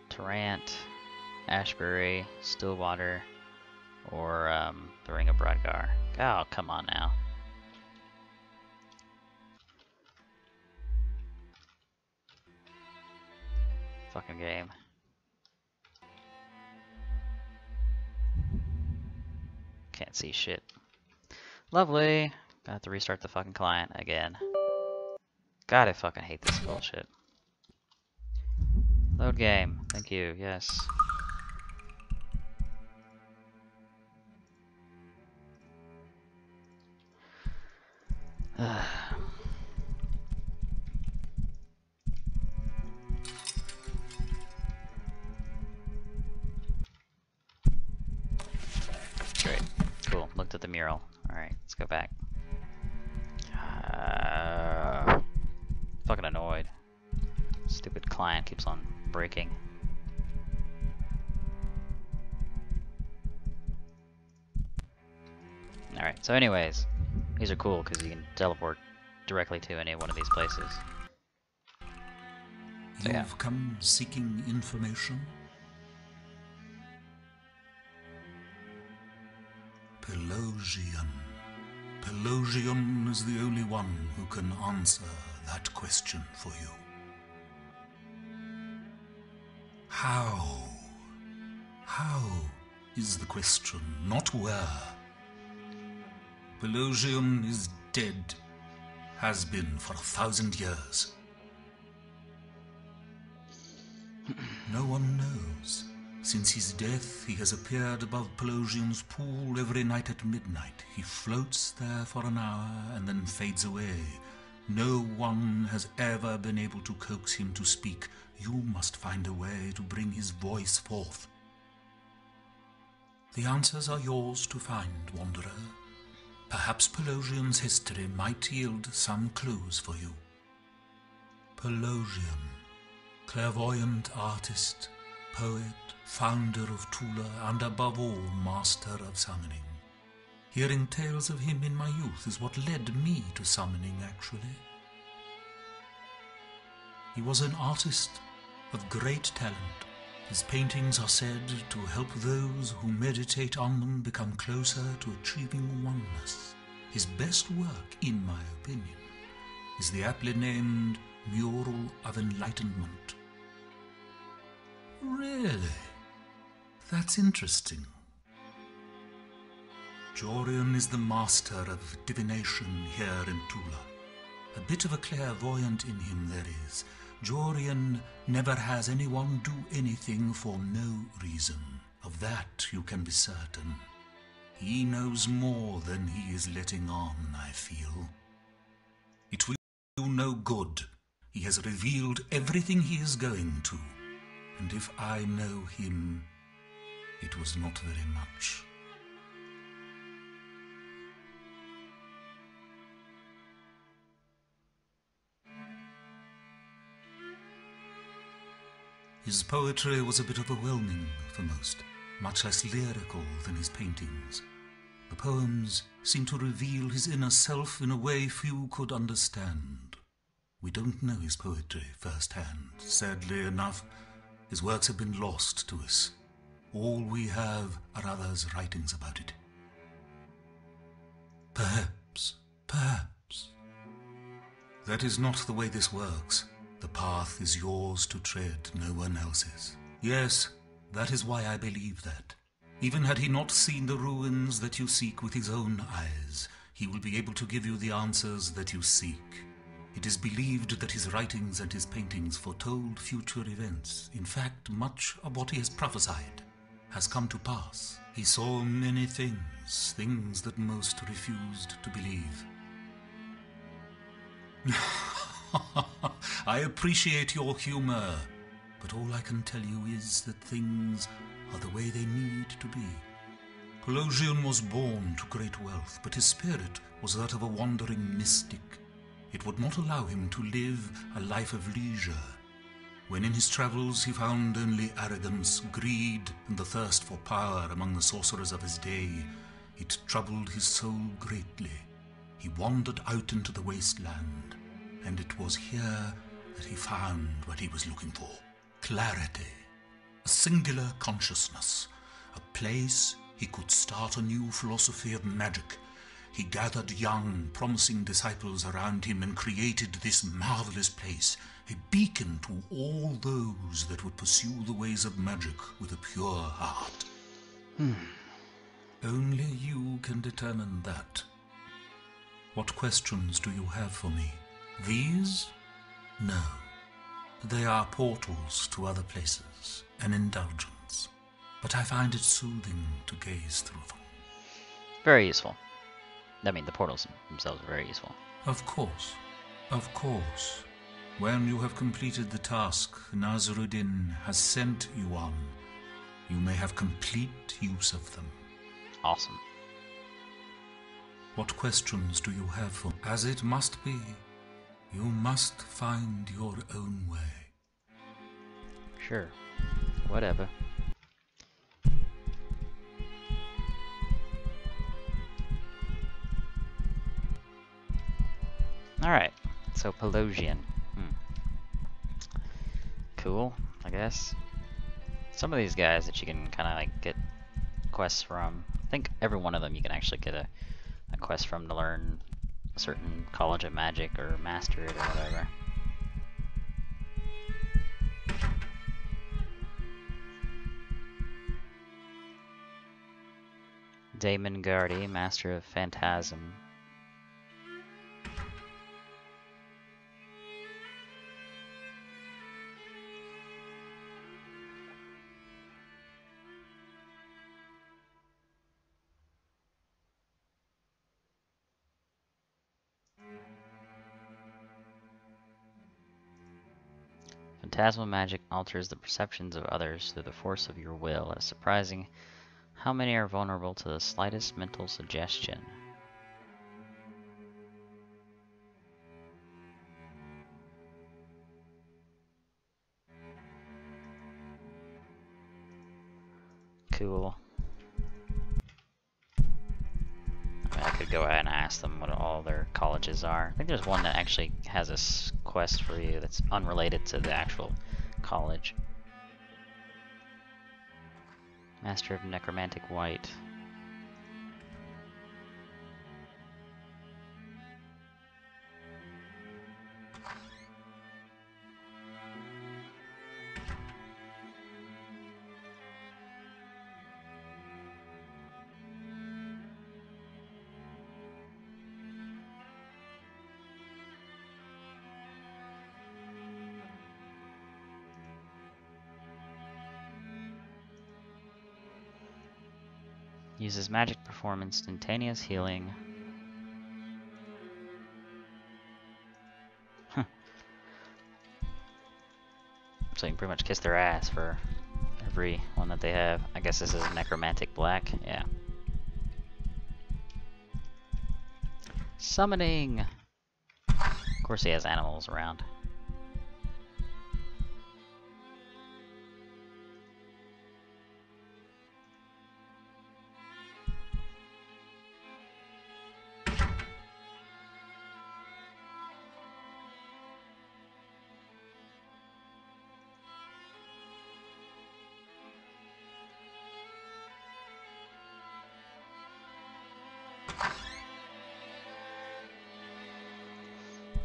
Tarrant, Ashbury, Stillwater, or the Ring of Brodgar. Oh, come on now. Fucking game. Can't see shit. Lovely. Gonna have to restart the fucking client again. God, I fucking hate this bullshit. Load game. Thank you. Yes. Great. Cool. Looked at the mural. Alright, let's go back. Fucking annoyed. Stupid client keeps on breaking. Alright, so anyways, these are cool because you can teleport directly to any one of these places. So, yeah. You've come seeking information? Pelosian. Pelosian is the only one who can answer that question for you. How? How is the question, not where. Pelosian is dead, has been for 1,000 years. No one knows. Since his death, he has appeared above Pelosian's pool every night at midnight. He floats there for an hour and then fades away. No one has ever been able to coax him to speak. You must find a way to bring his voice forth. The answers are yours to find, Wanderer. Perhaps Pelosian's history might yield some clues for you. Pelosian, clairvoyant artist, poet, founder of Tula, and above all, master of summoning. Hearing tales of him in my youth is what led me to summoning, actually. He was an artist of great talent. His paintings are said to help those who meditate on them become closer to achieving oneness. His best work, in my opinion, is the aptly named Mural of Enlightenment. Really? That's interesting. Jorian is the master of divination here in Tula. A bit of a clairvoyant in him there is. Jorian never has anyone do anything for no reason. Of that you can be certain. He knows more than he is letting on, I feel. It will do no good. He has revealed everything he is going to. And if I know him, it was not very much. His poetry was a bit overwhelming for most. much less lyrical than his paintings. The poems seem to reveal his inner self in a way few could understand. We don't know his poetry firsthand. Sadly enough, his works have been lost to us. All we have are others' writings about it. Perhaps. That is not the way this works. The path is yours to tread, no one else's. Yes, that is why I believe that. Even had he not seen the ruins that you seek with his own eyes, he will be able to give you the answers that you seek. It is believed that his writings and his paintings foretold future events. In fact, much of what he has prophesied has come to pass. He saw many things, things that most refused to believe. I appreciate your humor, but all I can tell you is that things are the way they need to be. Pelosion was born to great wealth, but his spirit was that of a wandering mystic. It would not allow him to live a life of leisure. When in his travels he found only arrogance, greed, and the thirst for power among the sorcerers of his day, it troubled his soul greatly. He wandered out into the wasteland, and it was here that he found what he was looking for. Clarity, a singular consciousness, a place he could start a new philosophy of magic. He gathered young, promising disciples around him and created this marvelous place, a beacon to all those that would pursue the ways of magic with a pure heart. Only you can determine that. What questions do you have for me? These? No. They are portals to other places, an indulgence. But I find it soothing to gaze through them. Very useful. I mean, the portals themselves are very useful. Of course. Of course. When you have completed the task Nasruddin has sent you on, you may have complete use of them. Awesome. What questions do you have for me? As it must be, you must find your own way. Sure. Whatever. Alright, so Pelosion. Cool, I guess. Some of these guys that you can kind of like get quests from, I think every one of them you can actually get a quest from to learn a certain college of magic or master it or whatever. Damon Gardy, Master of Phantasm. Phantasmal magic alters the perceptions of others through the force of your will. It is surprising how many are vulnerable to the slightest mental suggestion. Cool. I mean, I could go ahead and ask them what all their colleges are. I think there's one that actually has a quest for you that's unrelated to the actual college. Master of Necromantic White. Uses magic to perform instantaneous healing. So you can pretty much kiss their ass for every one that they have. I guess this is Necromantic Black, yeah. Summoning! Of course he has animals around.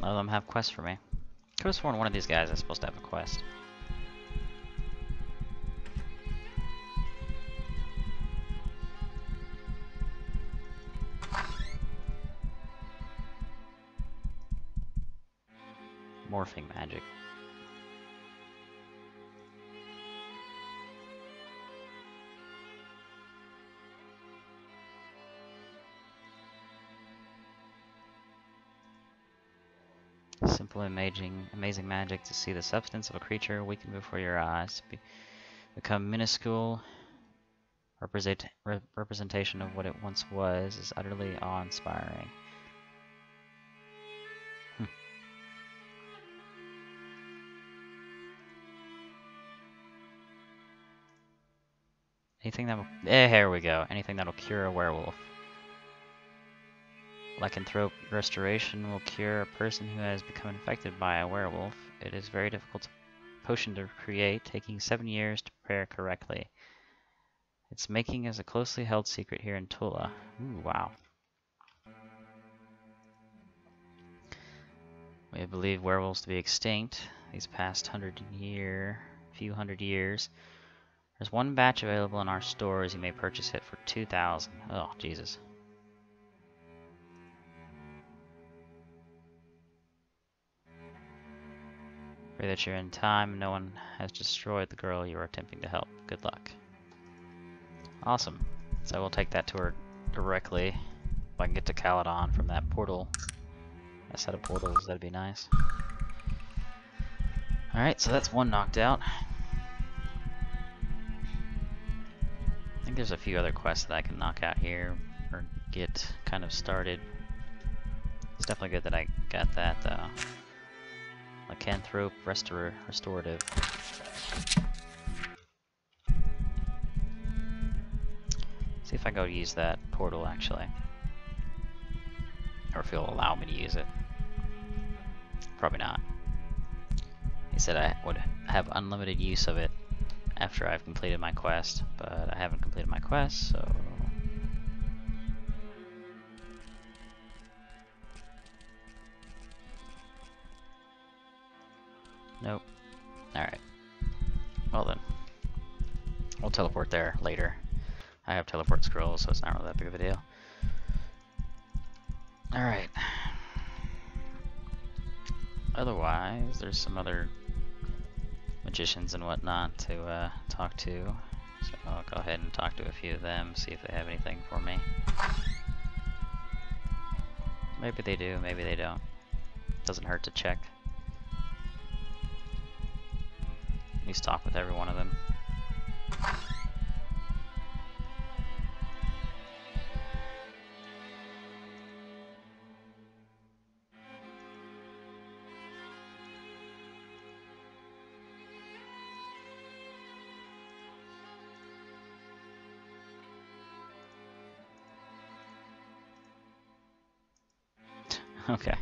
None of them have quests for me. Could have sworn one of these guys is supposed to have a quest. Morphing magic. Simple amazing magic to see the substance of a creature weaken before your eyes, to become minuscule representation of what it once was, is utterly awe-inspiring. Anything that will... here we go. Anything that will cure a werewolf. Lycanthrope restoration will cure a person who has become infected by a werewolf. It is very difficult potion to create, taking 7 years to prepare correctly. Its making is a closely held secret here in Tula. Ooh, wow. We believe werewolves to be extinct these past few hundred years. There's one batch available in our stores. You may purchase it for 2,000. Oh, Jesus. Pray that you're in time. No one has destroyed the girl you are attempting to help. Good luck. Awesome. So we'll take that to her directly. If I can get to Caledon from that portal. A set of portals, that'd be nice. Alright, so that's one knocked out. I think there's a few other quests that I can knock out here, or get kind of started. It's definitely good that I got that, Lycanthrope restorative. See if I go use that portal, actually. Or if he'll allow me to use it. Probably not. He said I would have unlimited use of it after I've completed my quest, but I haven't completed my quest, so... Nope. Alright. Well then. We'll teleport there later. I have teleport scrolls, so it's not really that big of a deal. Alright. Otherwise, there's some other magicians and whatnot to talk to. So I'll go ahead and talk to a few of them, see if they have anything for me. Maybe they do, maybe they don't. Doesn't hurt to check. At least talk with every one of them. Okay.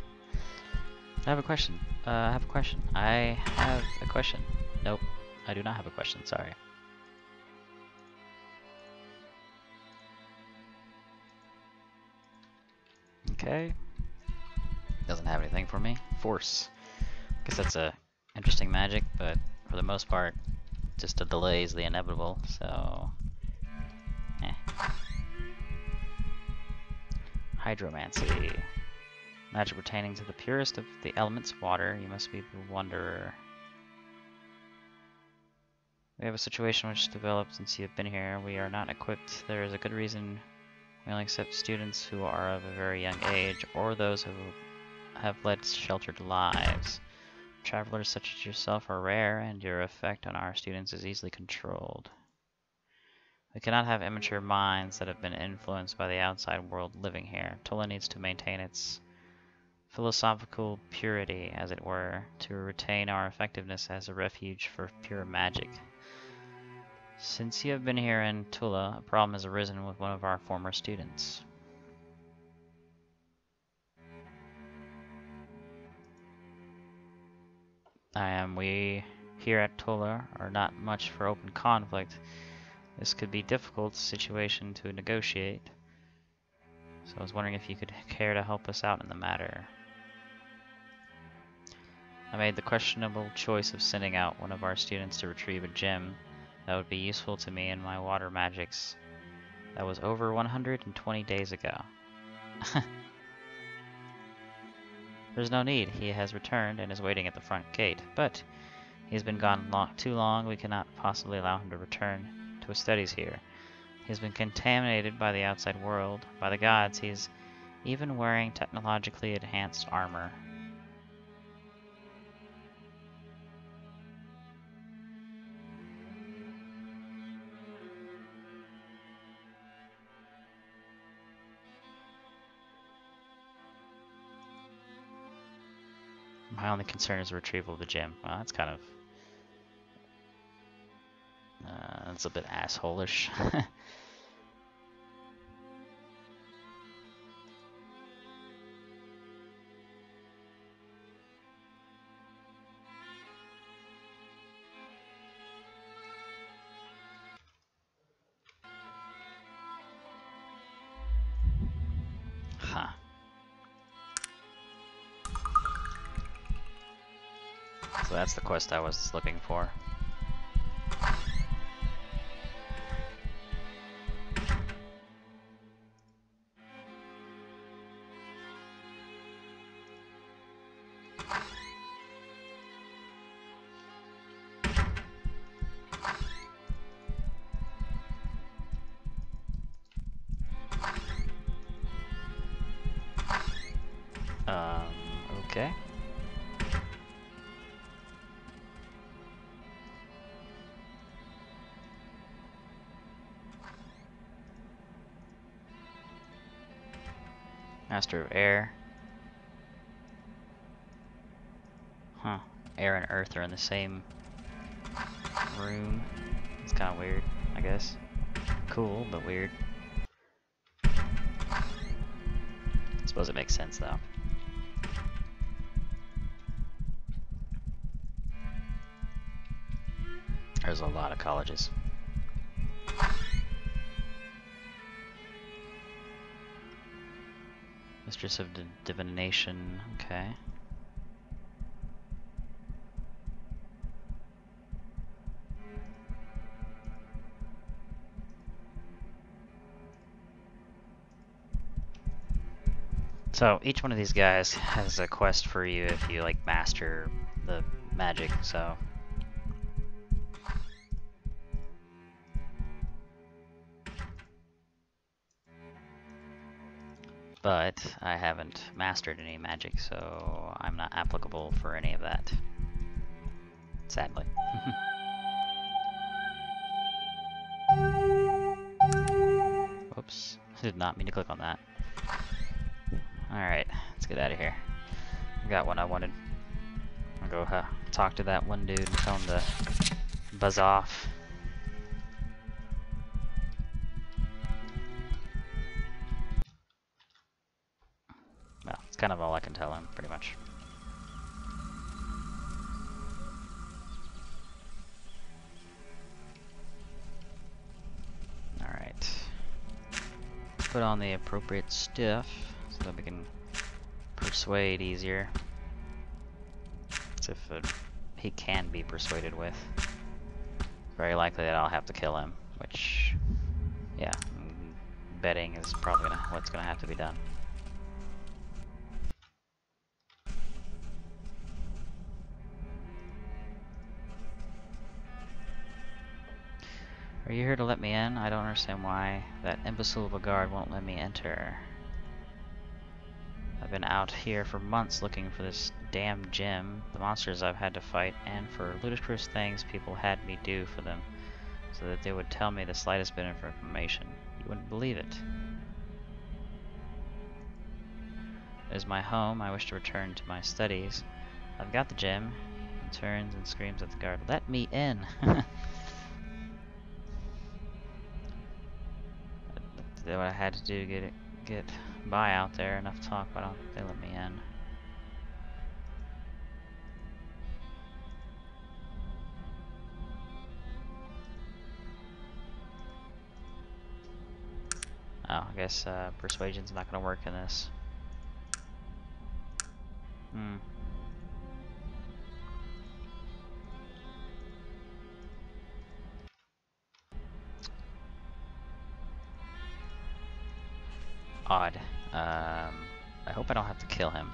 I have a question. I have a question. Nope. I do not have a question, sorry. Okay. Doesn't have anything for me. Force. Guess that's a interesting magic, but for the most part, just a delay is the inevitable, so... Hydromancy. Magic pertaining to the purest of the elements, water. You must be the Wanderer. We have a situation which developed since you have been here. We are not equipped. There is a good reason we only accept students who are of a very young age, or those who have led sheltered lives. Travelers such as yourself are rare, and your effect on our students is easily controlled. We cannot have immature minds that have been influenced by the outside world living here. Tula needs to maintain its philosophical purity, as it were, to retain our effectiveness as a refuge for pure magic. Since you have been here in Tula, a problem has arisen with one of our former students. We here at Tula are not much for open conflict. This could be a difficult situation to negotiate. So I was wondering if you could care to help us out in the matter. I made the questionable choice of sending out one of our students to retrieve a gem that would be useful to me in my water magics. That was over 120 days ago. There's no need. He has returned and is waiting at the front gate, but he has been gone too long. We cannot possibly allow him to return to his studies here. He has been contaminated by the outside world. By the gods, he is even wearing technologically enhanced armor. My only concern is the retrieval of the gem. Well, that's kind of... that's a bit asshole-ish. Huh. So that's the quest I was looking for. Okay. Master of Air. Huh. Air and Earth are in the same room. It's kind of weird, I guess. Cool, but weird. I suppose it makes sense, though. There's a lot of colleges. Mistress of Divination, okay. So each one of these guys has a quest for you if you like master the magic, so but I haven't mastered any magic, so I'm not applicable for any of that. Sadly. Whoops. Did not mean to click on that. Alright, let's get out of here. I got what I wanted. I'll go talk to that one dude and tell him to buzz off. Well, it's kind of all I can tell him, pretty much. Alright. Put on the appropriate stuff so that we can persuade easier. As if he can be persuaded with. Very likely that I'll have to kill him, which, yeah, betting is probably what's gonna have to be done. Are you here to let me in? I don't understand why that imbecile of a guard won't let me enter. I've been out here for months looking for this damn gem, the monsters I've had to fight, and for ludicrous things people had me do for them, so that they would tell me the slightest bit of information. You wouldn't believe it. It is my home. I wish to return to my studies. I've got the gem. He turns and screams at the guard, "Let me in!" What I had to do to get by out there. Enough talk, but I don't think they let me in. Oh, I guess persuasion's not gonna work in this. odd. I hope I don't have to kill him.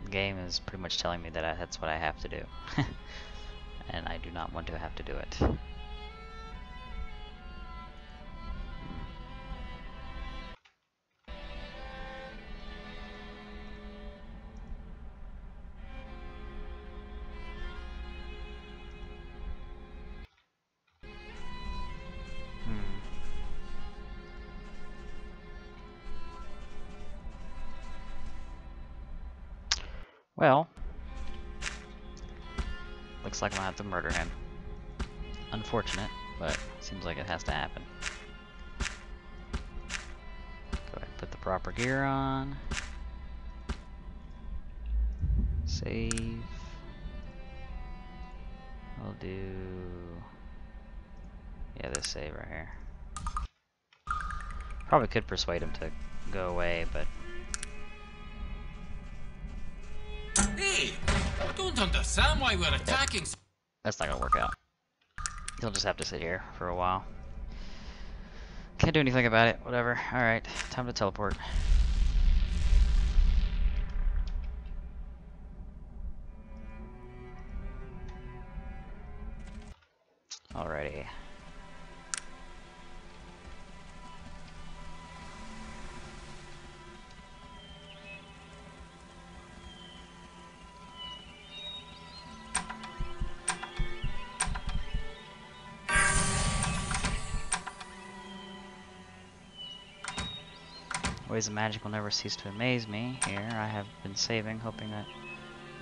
The game is pretty much telling me that that's what I have to do. And I do not want to have to do it. Well, looks like I'm gonna have to murder him. Unfortunate, but seems like it has to happen. Go ahead and put the proper gear on. Save. I'll do... yeah, this save right here. Probably could persuade him to go away, but... Hey! I don't understand why we're attacking. that's not gonna work out. He'll just have to sit here for a while. Can't do anything about it. Whatever. Alright, time to teleport. Alrighty. Ways of magic will never cease to amaze me. Here, I have been saving, hoping that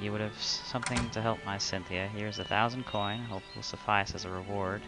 you would have something to help my Cynthia. Here's 1,000 coin. Hope will suffice as a reward.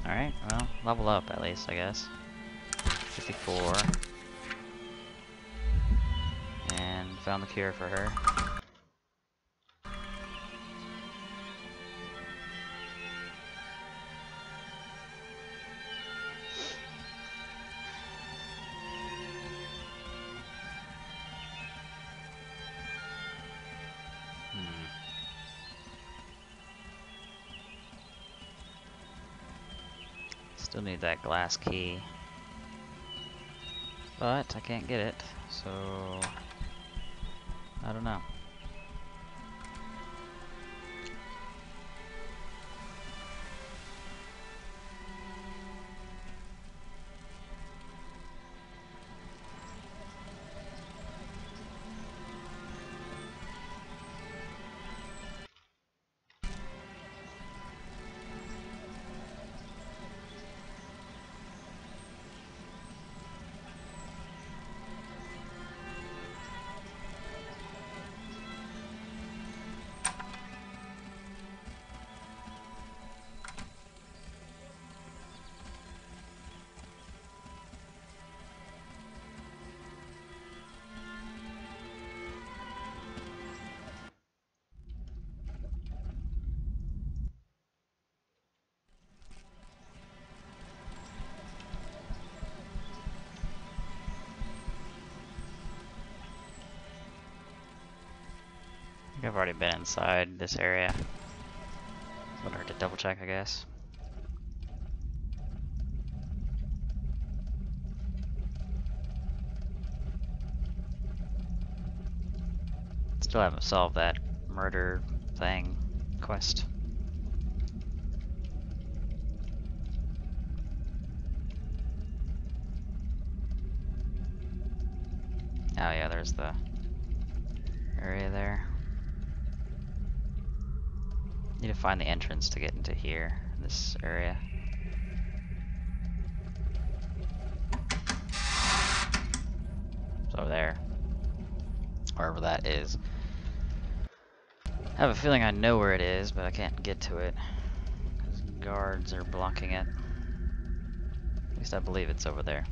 Alright, well, level up at least, I guess. 54. And found the cure for her. Still need that glass key, but I can't get it, so I don't know. I think I've already been inside this area. Wouldn't hurt to double check, I guess. Still haven't solved that murder thing quest. Oh yeah, there's the area there. Need to find the entrance to get into here, this area. It's over there. Wherever that is. I have a feeling I know where it is, but I can't get to it. 'Cause guards are blocking it. At least I believe it's over there.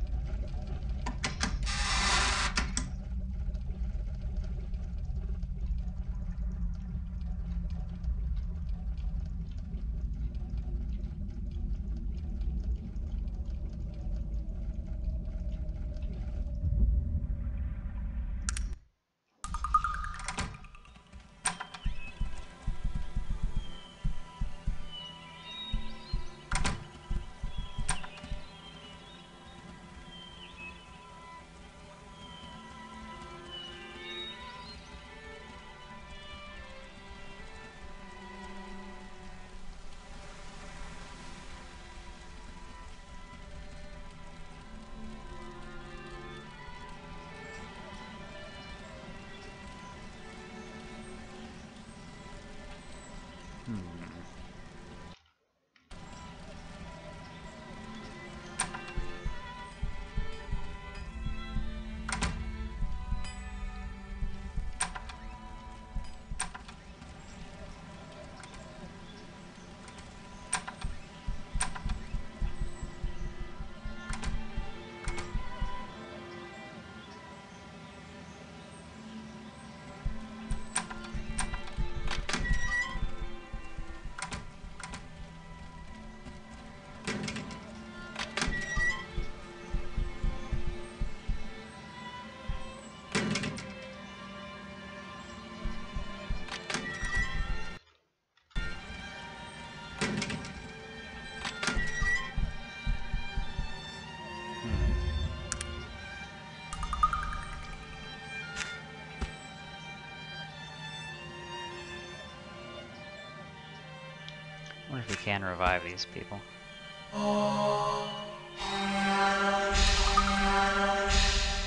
I wonder if we can revive these people.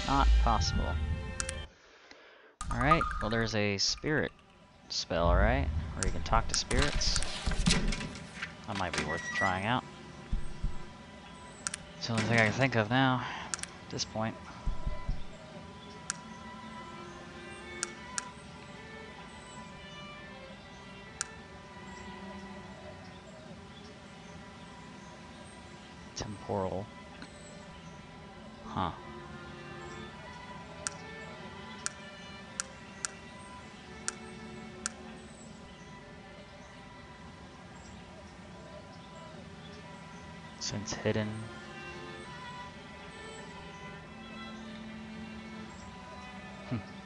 Not possible. Alright, well there's a spirit spell, right? Where you can talk to spirits. That might be worth trying out. It's the only thing I can think of now, at this point. Temporal. Huh. Since hidden.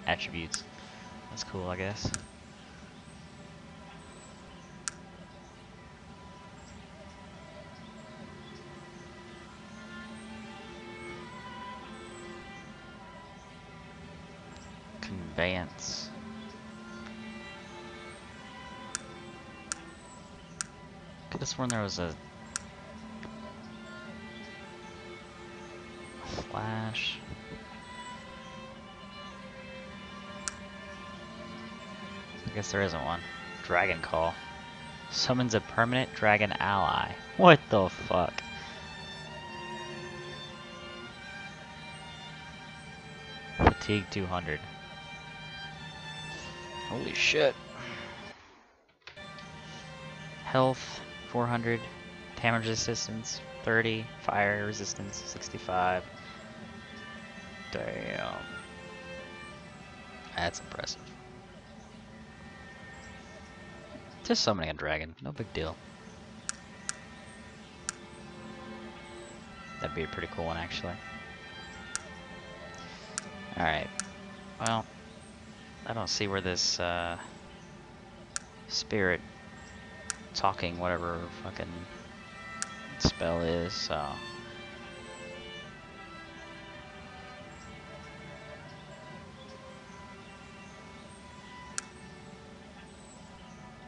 Attributes. That's cool, I guess. Conveyance. Could have sworn there was a flash. I guess there isn't one. Dragon Call. Summons a permanent dragon ally. What the fuck? Fatigue 200. Holy shit. Health 400. Damage resistance 30. Fire resistance 65. Damn. That's impressive. Just summoning a dragon, no big deal. That'd be a pretty cool one, actually. Alright. Well, I don't see where this spirit talking whatever fucking spell is, so.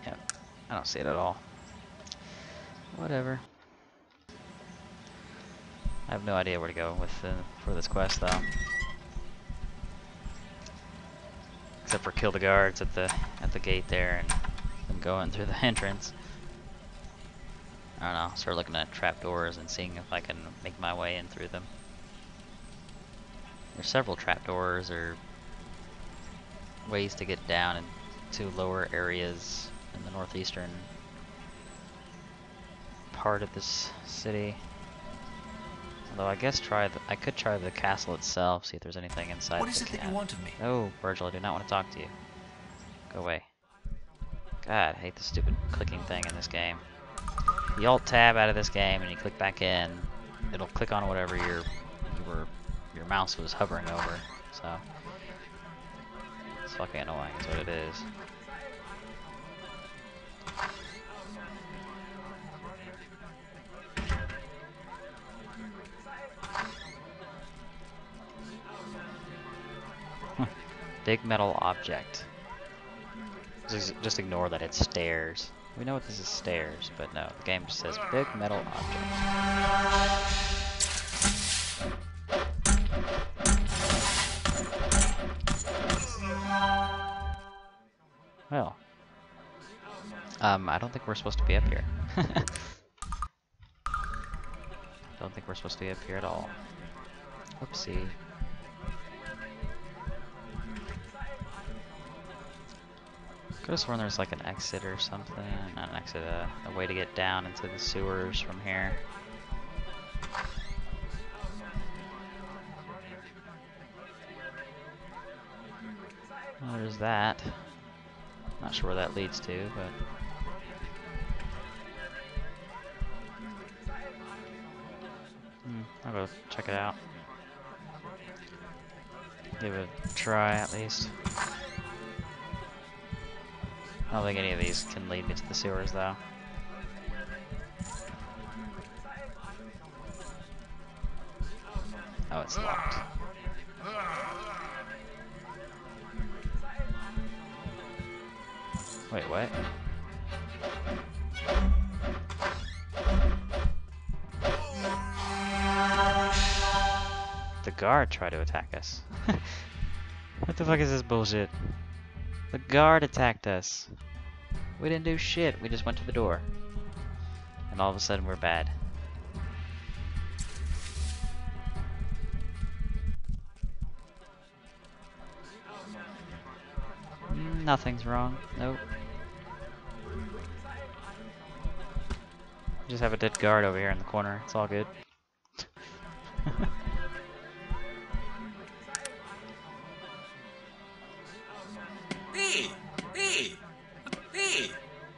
Yep, I don't see it at all. Whatever. I have no idea where to go with for this quest, though. Except for kill the guards at the gate there and them going through the entrance. I don't know, start looking at trapdoors and seeing if I can make my way in through them. There's several trapdoors or ways to get down into lower areas in the northeastern part of this city. Although I guess I could try the castle itself, see if there's anything inside. What is it that you want of me? Oh, Virgil, I do not want to talk to you. Go away. God, I hate the stupid clicking thing in this game. You alt tab out of this game and you click back in, it'll click on whatever your mouse was hovering over. So it's fucking annoying, is what it is. Big metal object. Just ignore that it's stairs. We know what this is, stairs, but no, the game just says big metal object. Well, I don't think we're supposed to be up here. Don't think we're supposed to be up here at all. Whoopsie. Could have sworn there's like an exit or something. Not an exit, a way to get down into the sewers from here. Well, there's that. Not sure where that leads to, but... I'll go check it out. Give it a try at least. I don't think any of these can lead me to the sewers, though. Oh, it's locked. Wait, what? The guard tried to attack us. What the fuck is this bullshit? The guard attacked us. We didn't do shit. We just went to the door. And all of a sudden we're bad. Nothing's wrong. Nope. Just have a dead guard over here in the corner. It's all good.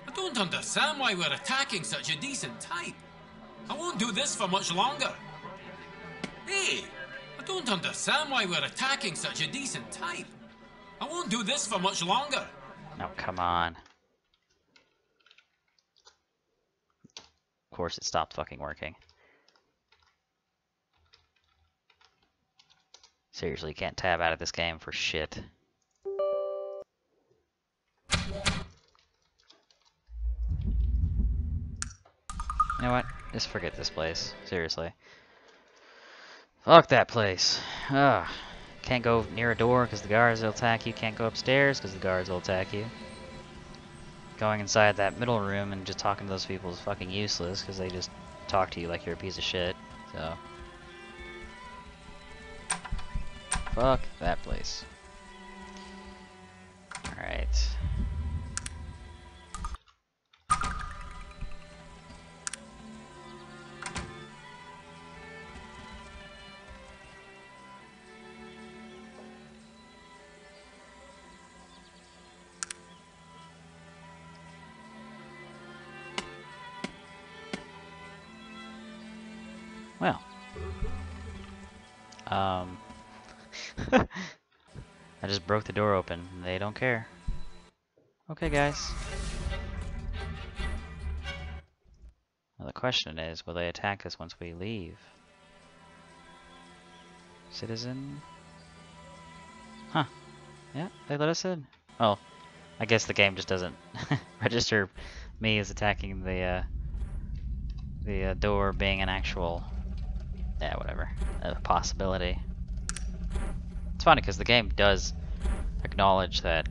I don't understand why we're attacking such a decent type. I won't do this for much longer. Hey, I don't understand why we're attacking such a decent type. I won't do this for much longer. No, come on. Of course it stopped fucking working. Seriously, you can't tab out of this game for shit. You know what? Just forget this place. Seriously. Fuck that place. Ugh. Can't go near a door because the guards will attack you. Can't go upstairs because the guards will attack you. Going inside that middle room and just talking to those people is fucking useless because they just talk to you like you're a piece of shit. So. Fuck that place. Alright. Well. I just broke the door open. They don't care. Okay, guys. Well, the question is, will they attack us once we leave? Citizen? Huh. Yeah, they let us in. Oh, I guess the game just doesn't register me as attacking the door being an actual... Yeah, whatever. A possibility. It's funny because the game does acknowledge that,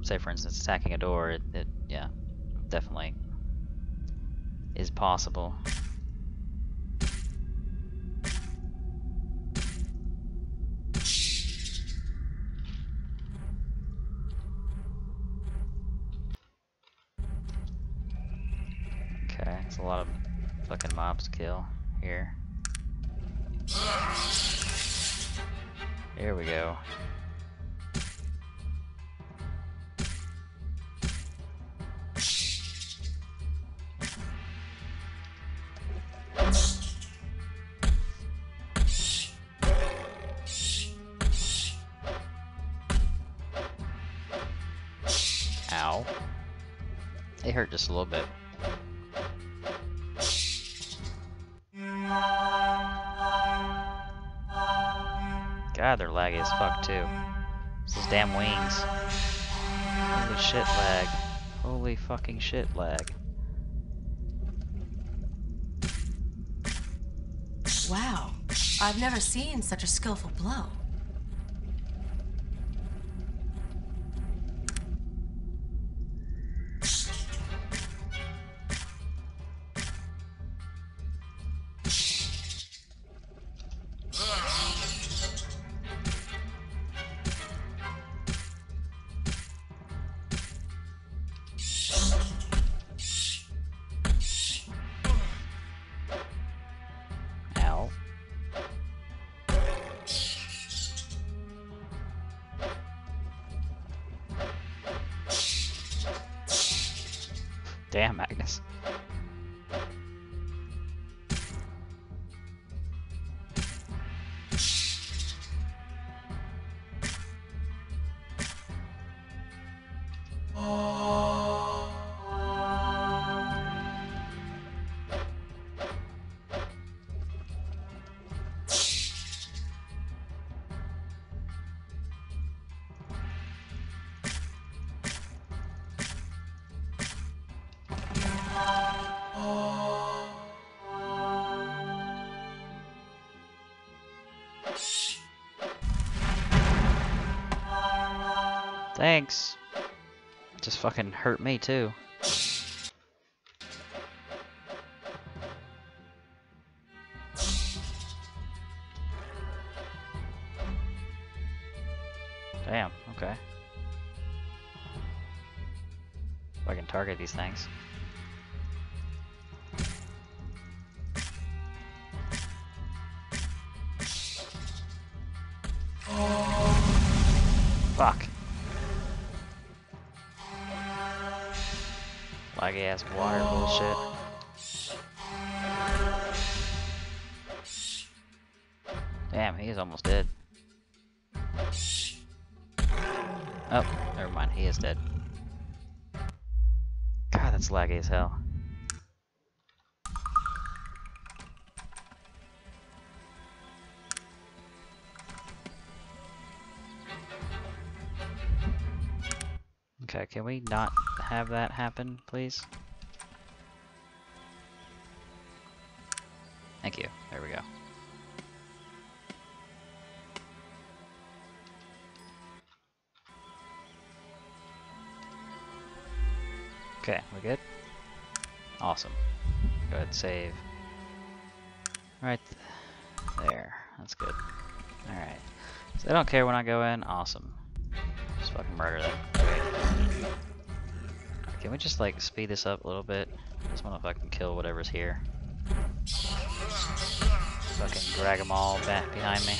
say for instance, attacking a door, it yeah, definitely is possible. Okay. It's a lot of fucking mobs to kill here. Here we go. Ow. They hurt just a little bit. God, they're laggy as fuck too. It's those damn wings. Holy shit lag. Holy fucking shit lag. Wow, I've never seen such a skillful blow. Ow. Damn, Magnus. Thanks. Just fucking hurt me too. Damn, okay. If I can target these things. Fuck. Laggy ass water bullshit. Damn, he is almost dead. Oh, never mind, he is dead. God, that's laggy as hell. Okay, can we not have that happen, please? Thank you. There we go. Okay, we're good? Awesome. Go ahead and save. Right there. That's good. Alright. So they don't care when I go in? Awesome. Just fucking murder them. Okay. Can we just like speed this up a little bit? I just wanna fucking kill whatever's here. Fucking drag them all back behind me.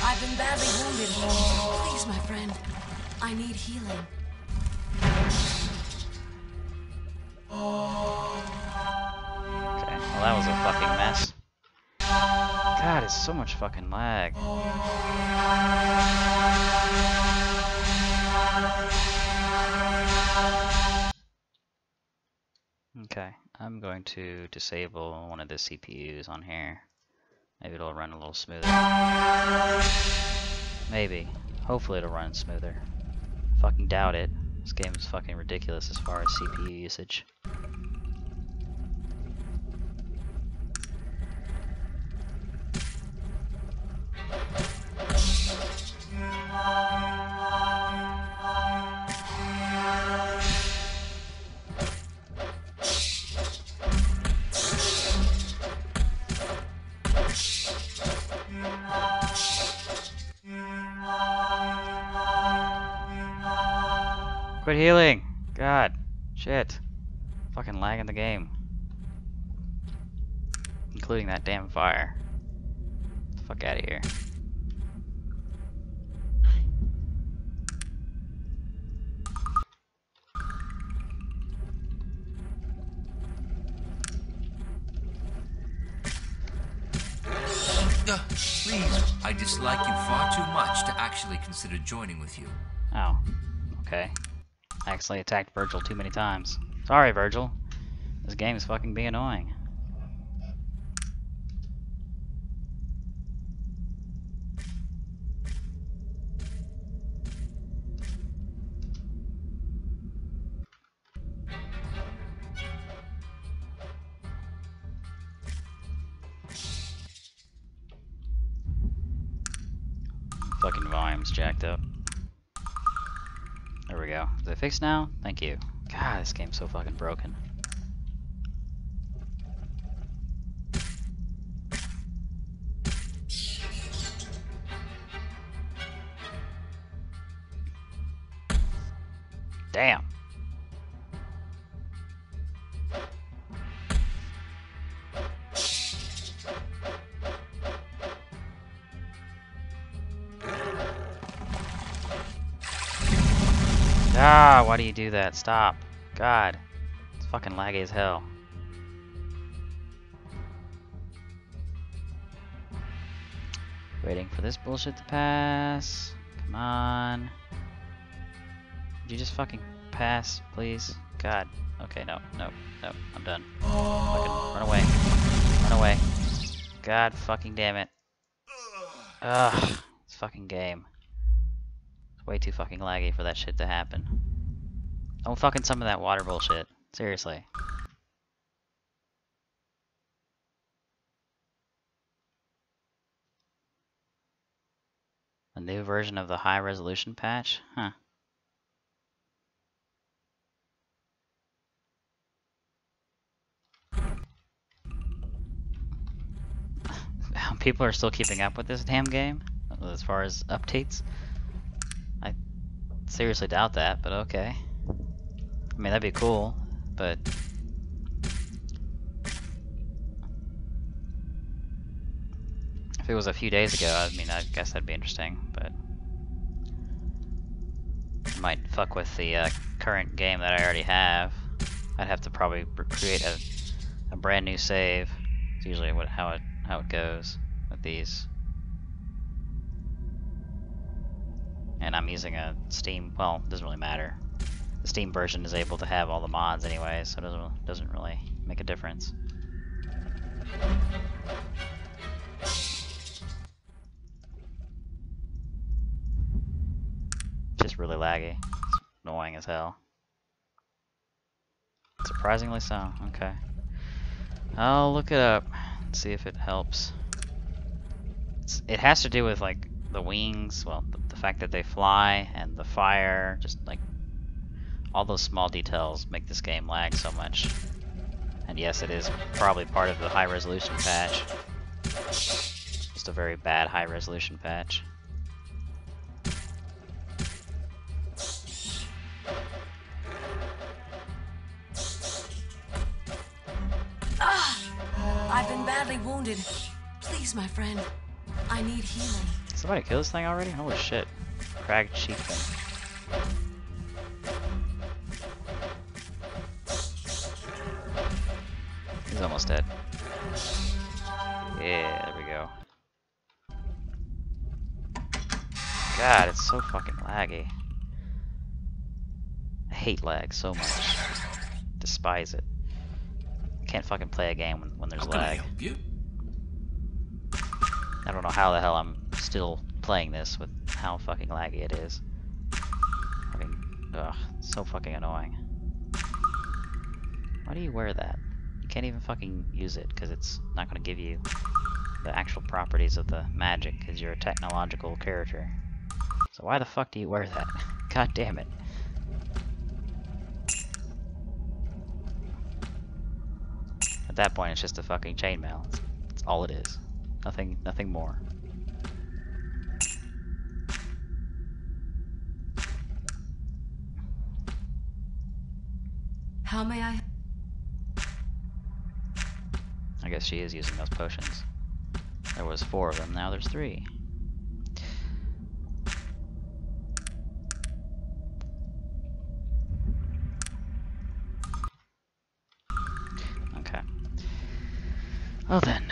I've been badly wounded. Please, my friend. I need healing. Okay, well that was a fucking mess. God, it's so much fucking lag. Okay, I'm going to disable one of the CPUs on here. Maybe it'll run a little smoother. Maybe. Hopefully it'll run smoother. Fucking doubt it. This game is fucking ridiculous as far as CPU usage. Quit healing! God. Shit. Fucking lagging the game. Including that damn fire. Get the fuck out of here. Please, I dislike you far too much to actually consider joining with you. Oh. Okay. I accidentally attacked Virgil too many times. Sorry, Virgil. This game is fucking being annoying. Fucking volume's jacked up. There we go. Is it fixed now? Thank you. God, this game's so fucking broken. Damn. Ah, why do you do that? Stop. God. It's fucking laggy as hell. Waiting for this bullshit to pass. Come on. Would you just fucking pass, please? God. Okay, no, no, no. I'm done. Fucking run away. Run away. God fucking damn it. Ugh. This fucking game. It's way too fucking laggy for that shit to happen. Don't fucking summon that water bullshit. Seriously. A new version of the high resolution patch? Huh. People are still keeping up with this damn game as far as updates. I seriously doubt that, but okay. I mean, that'd be cool, but if it was a few days ago, I mean, I guess that'd be interesting, but it might fuck with the current game that I already have. I'd have to probably create a brand new save. It's usually how it goes with these. And I'm using a Steam, well, it doesn't really matter. The Steam version is able to have all the mods anyway, so it doesn't really make a difference. Just really laggy. It's annoying as hell. Surprisingly so, okay. I'll look it up and see if it helps. It has to do with like the wings, well, the fact that they fly and the fire, just like all those small details make this game lag so much. And yes, it is probably part of the high resolution patch. Just a very bad high resolution patch. I've been badly wounded. Please, my friend. I need healing. Somebody kill this thing already? Holy shit. Cragged chieftain. He's almost dead. Yeah, there we go. God, it's so fucking laggy. I hate lag so much. Despise it. Can't fucking play a game when there's lag. I don't know how the hell I'm still playing this with how fucking laggy it is. Fucking, ugh, so fucking annoying. Why do you wear that? You can't even fucking use it because it's not going to give you the actual properties of the magic because you're a technological character. So why the fuck do you wear that? God damn it. At that point, it's just a fucking chainmail. That's all it is. Nothing more. How may I? I guess she is using those potions. There was 4 of them, now there's 3. Okay. Well then.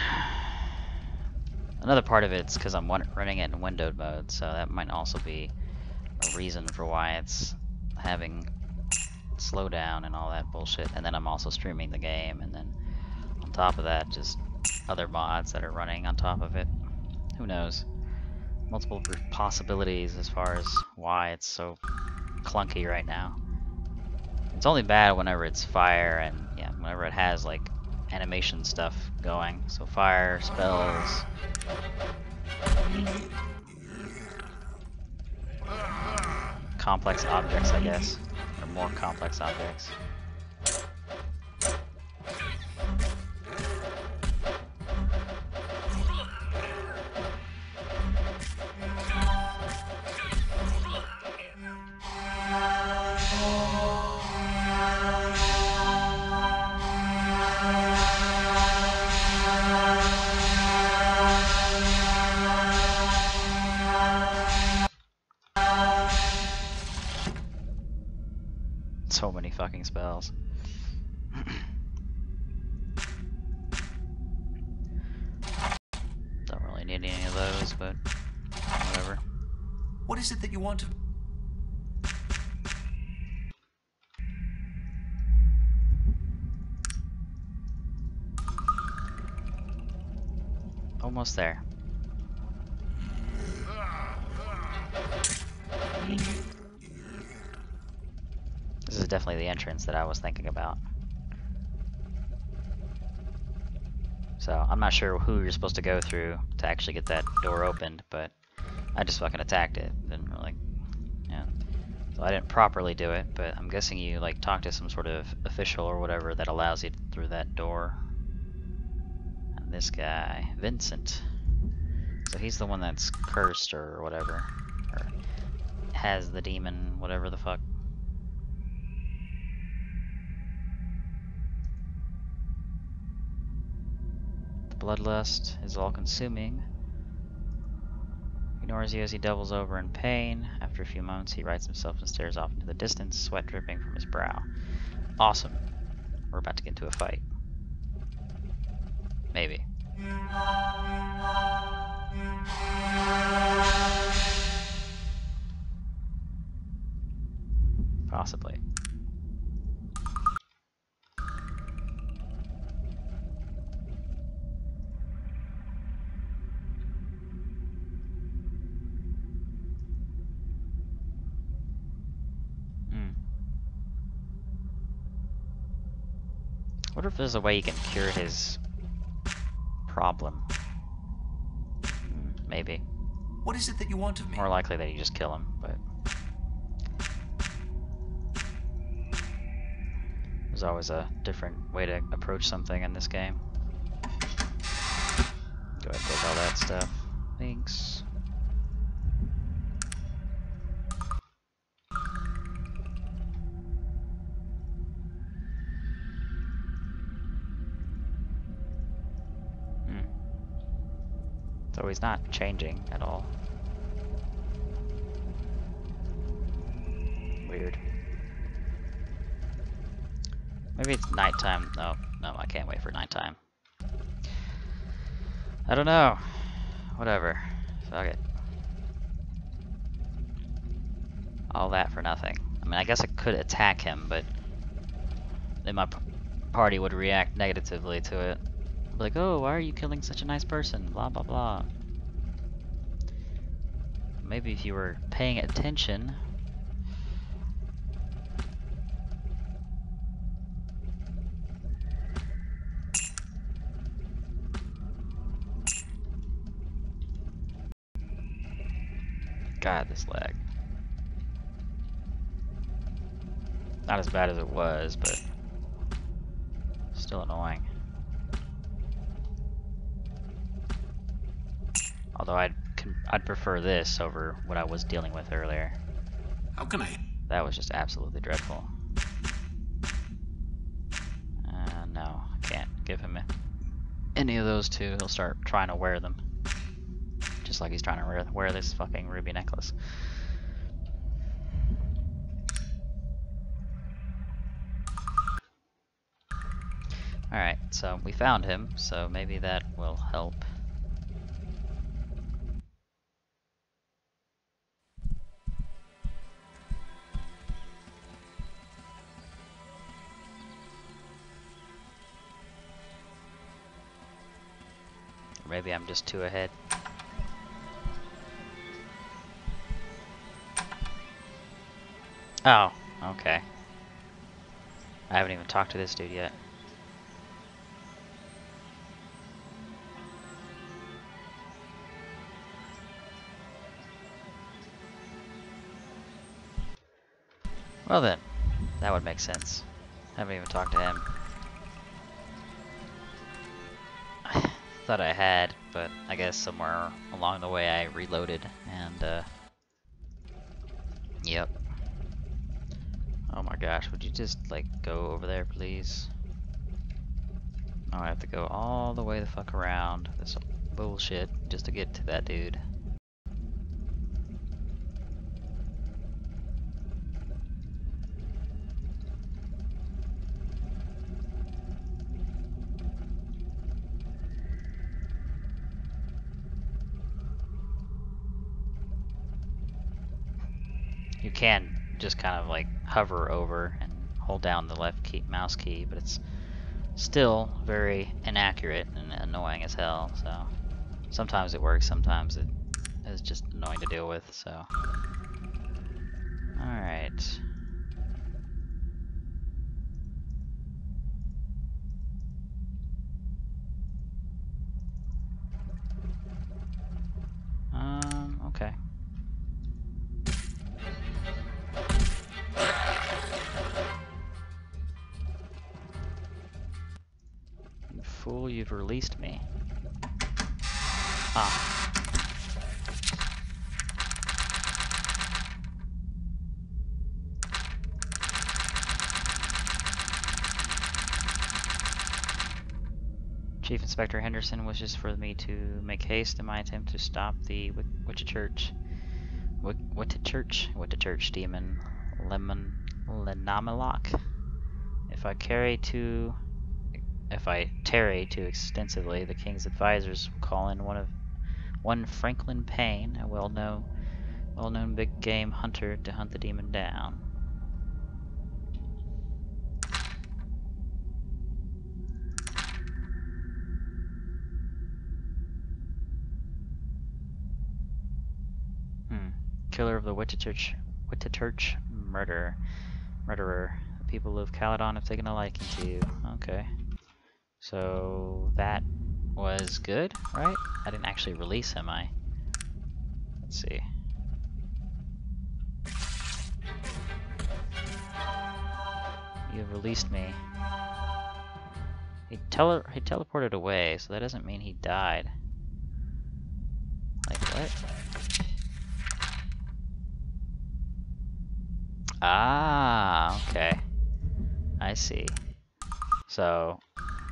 Another part of it's because I'm running it in windowed mode, so that might also be a reason for why it's having slowdown and all that bullshit. And then I'm also streaming the game, and then on top of that, just other mods that are running on top of it. Who knows? Multiple possibilities as far as why it's so clunky right now. It's only bad whenever it's fire and yeah, whenever it has like animation stuff going. So fire, spells. Complex objects, I guess. Or more complex objects. So many fucking spells. Don't really need any of those, but whatever. What is it that you want to... Almost there. This is definitely the entrance that I was thinking about. So, I'm not sure who you're supposed to go through to actually get that door opened, but I just fucking attacked it. Didn't really, yeah. So I didn't properly do it, but I'm guessing you like talk to some sort of official or whatever that allows you through that door. And this guy, Vincent. So he's the one that's cursed or whatever. Or has the demon, whatever the fuck. Bloodlust is all-consuming. Ignores you as he doubles over in pain. After a few moments, he rights himself and stares off into the distance, sweat dripping from his brow. Awesome. We're about to get into a fight. Maybe. Possibly. I wonder if there's a way you can cure his problem. Maybe. What is it that you want of me? More likely that you just kill him, but there's always a different way to approach something in this game. Go ahead and take all that stuff. Thanks. So he's not changing at all. Weird. Maybe it's nighttime. No, I can't wait for nighttime. I don't know. Whatever. Fuck it. All that for nothing. I mean, I guess I could attack him, but then my party would react negatively to it. Like, oh, why are you killing such a nice person? Blah, blah, blah. Maybe if you were paying attention. God, this lag. Not as bad as it was, but still annoying. Although I'd prefer this over what I was dealing with earlier. How can I? That was just absolutely dreadful. give him any of those two, he'll start trying to wear them. Just like he's trying to wear this fucking ruby necklace. Alright, so we found him, so maybe that will help. Or maybe I'm just too ahead. Oh, okay. I haven't even talked to this dude yet. Well then, that would make sense. Haven't even talked to him. I thought I had, but I guess somewhere along the way I reloaded and yep. Oh my gosh, would you just like go over there please? Oh, I have to go all the way the fuck around this bullshit just to get to that dude. You can just kind of like hover over and hold down the left key, mouse key, but it's still very inaccurate and annoying as hell, so sometimes it works, sometimes it is just annoying to deal with, so. Alright. Okay. You fool, you've released me. Ah. Chief Inspector Henderson wishes for me to make haste in my attempt to stop the Witchchurch demon Lenamalok. If I tarry too extensively, the king's advisors will call in one Franklin Payne, a well-known big game hunter, to hunt the demon down. Killer of the Witchchurch murderer. The people of Caledon have taken a liking to you. Okay. So that was good, right? I didn't actually release him, let's see. You released me. He teleported away, so that doesn't mean he died. Like what? Ah, okay. I see. So,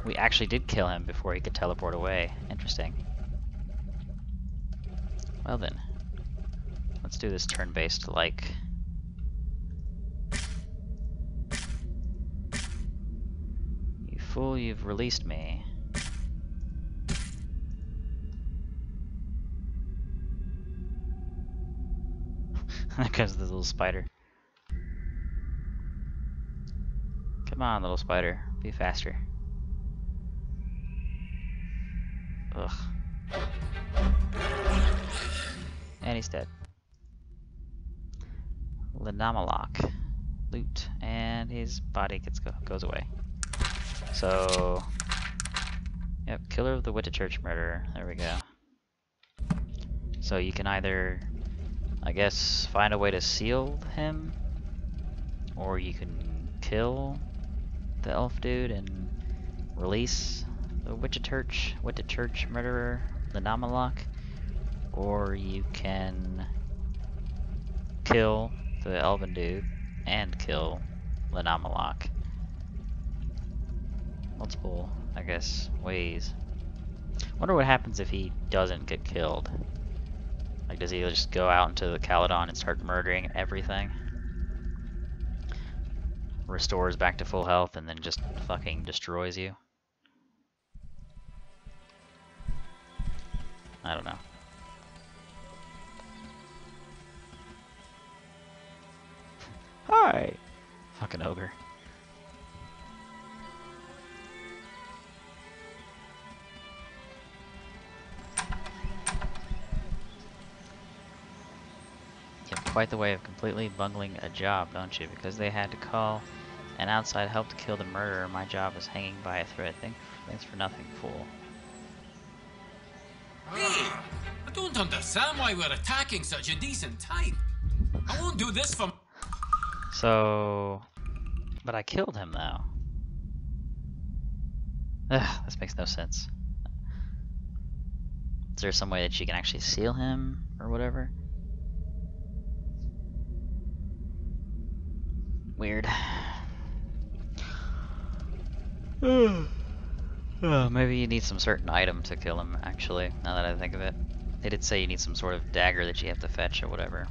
we actually did kill him before he could teleport away. Interesting. Well then, let's do this turn-based like. You fool, you've released me. There comes the little spider. Come on, little spider. Be faster. Ugh. And he's dead. Lenamalok. Loot. And his body goes away. So... Yep, killer of the Witchchurch murderer. There we go. So you can either, I guess, find a way to seal him, or you can kill the elf dude and release the Witchchurch murderer, the Namalok, or you can kill the elven dude and kill the Namalok. Multiple I guess, ways. Wonder what happens if he doesn't get killed. Like, does he just go out into the Caledon and start murdering everything? Restores back to full health and then just fucking destroys you? I don't know. Hi! Fucking ogre. You have quite the way of completely bungling a job, don't you? Because they had to call an outside help to kill the murderer. My job was hanging by a thread. Thanks for nothing, fool. Hey! I don't understand why we're attacking such a decent type. I won't do this for... So... But I killed him, though. Ugh, this makes no sense. Is there some way that she can actually seal him, or whatever? Weird. Oh, maybe you need some certain item to kill him, actually, now that I think of it. They did say you need some sort of dagger that you have to fetch or whatever.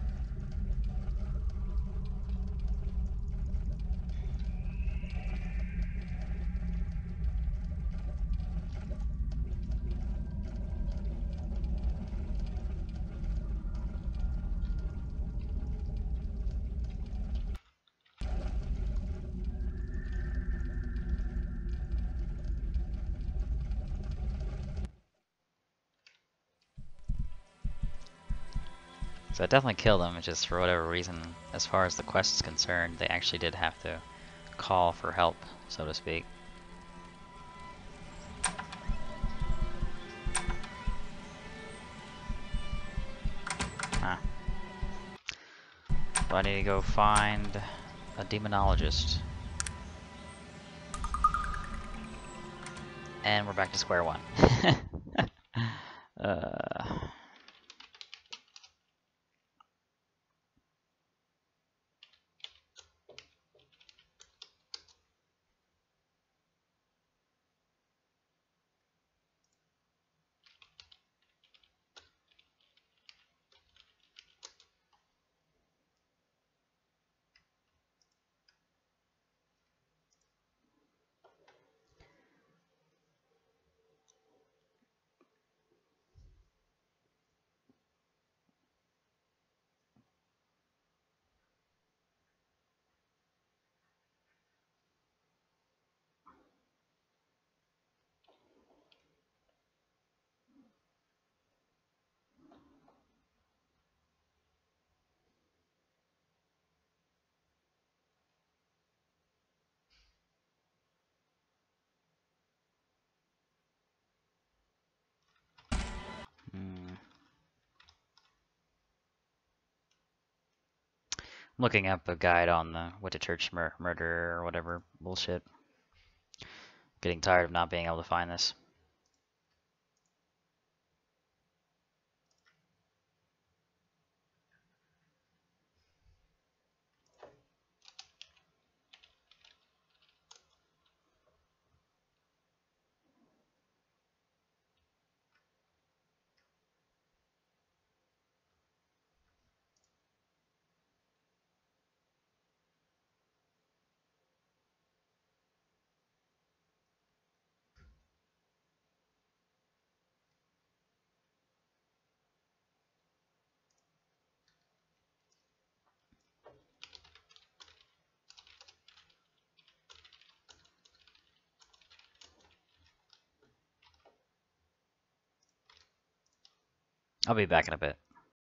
So I definitely killed him, it's just for whatever reason, as far as the quest is concerned, they actually did have to call for help, so to speak. Huh. So I need to go find a demonologist. And we're back to square one. I'm looking up a guide on the what to church murder or whatever bullshit. Getting tired of not being able to find this. I'll be back in a bit.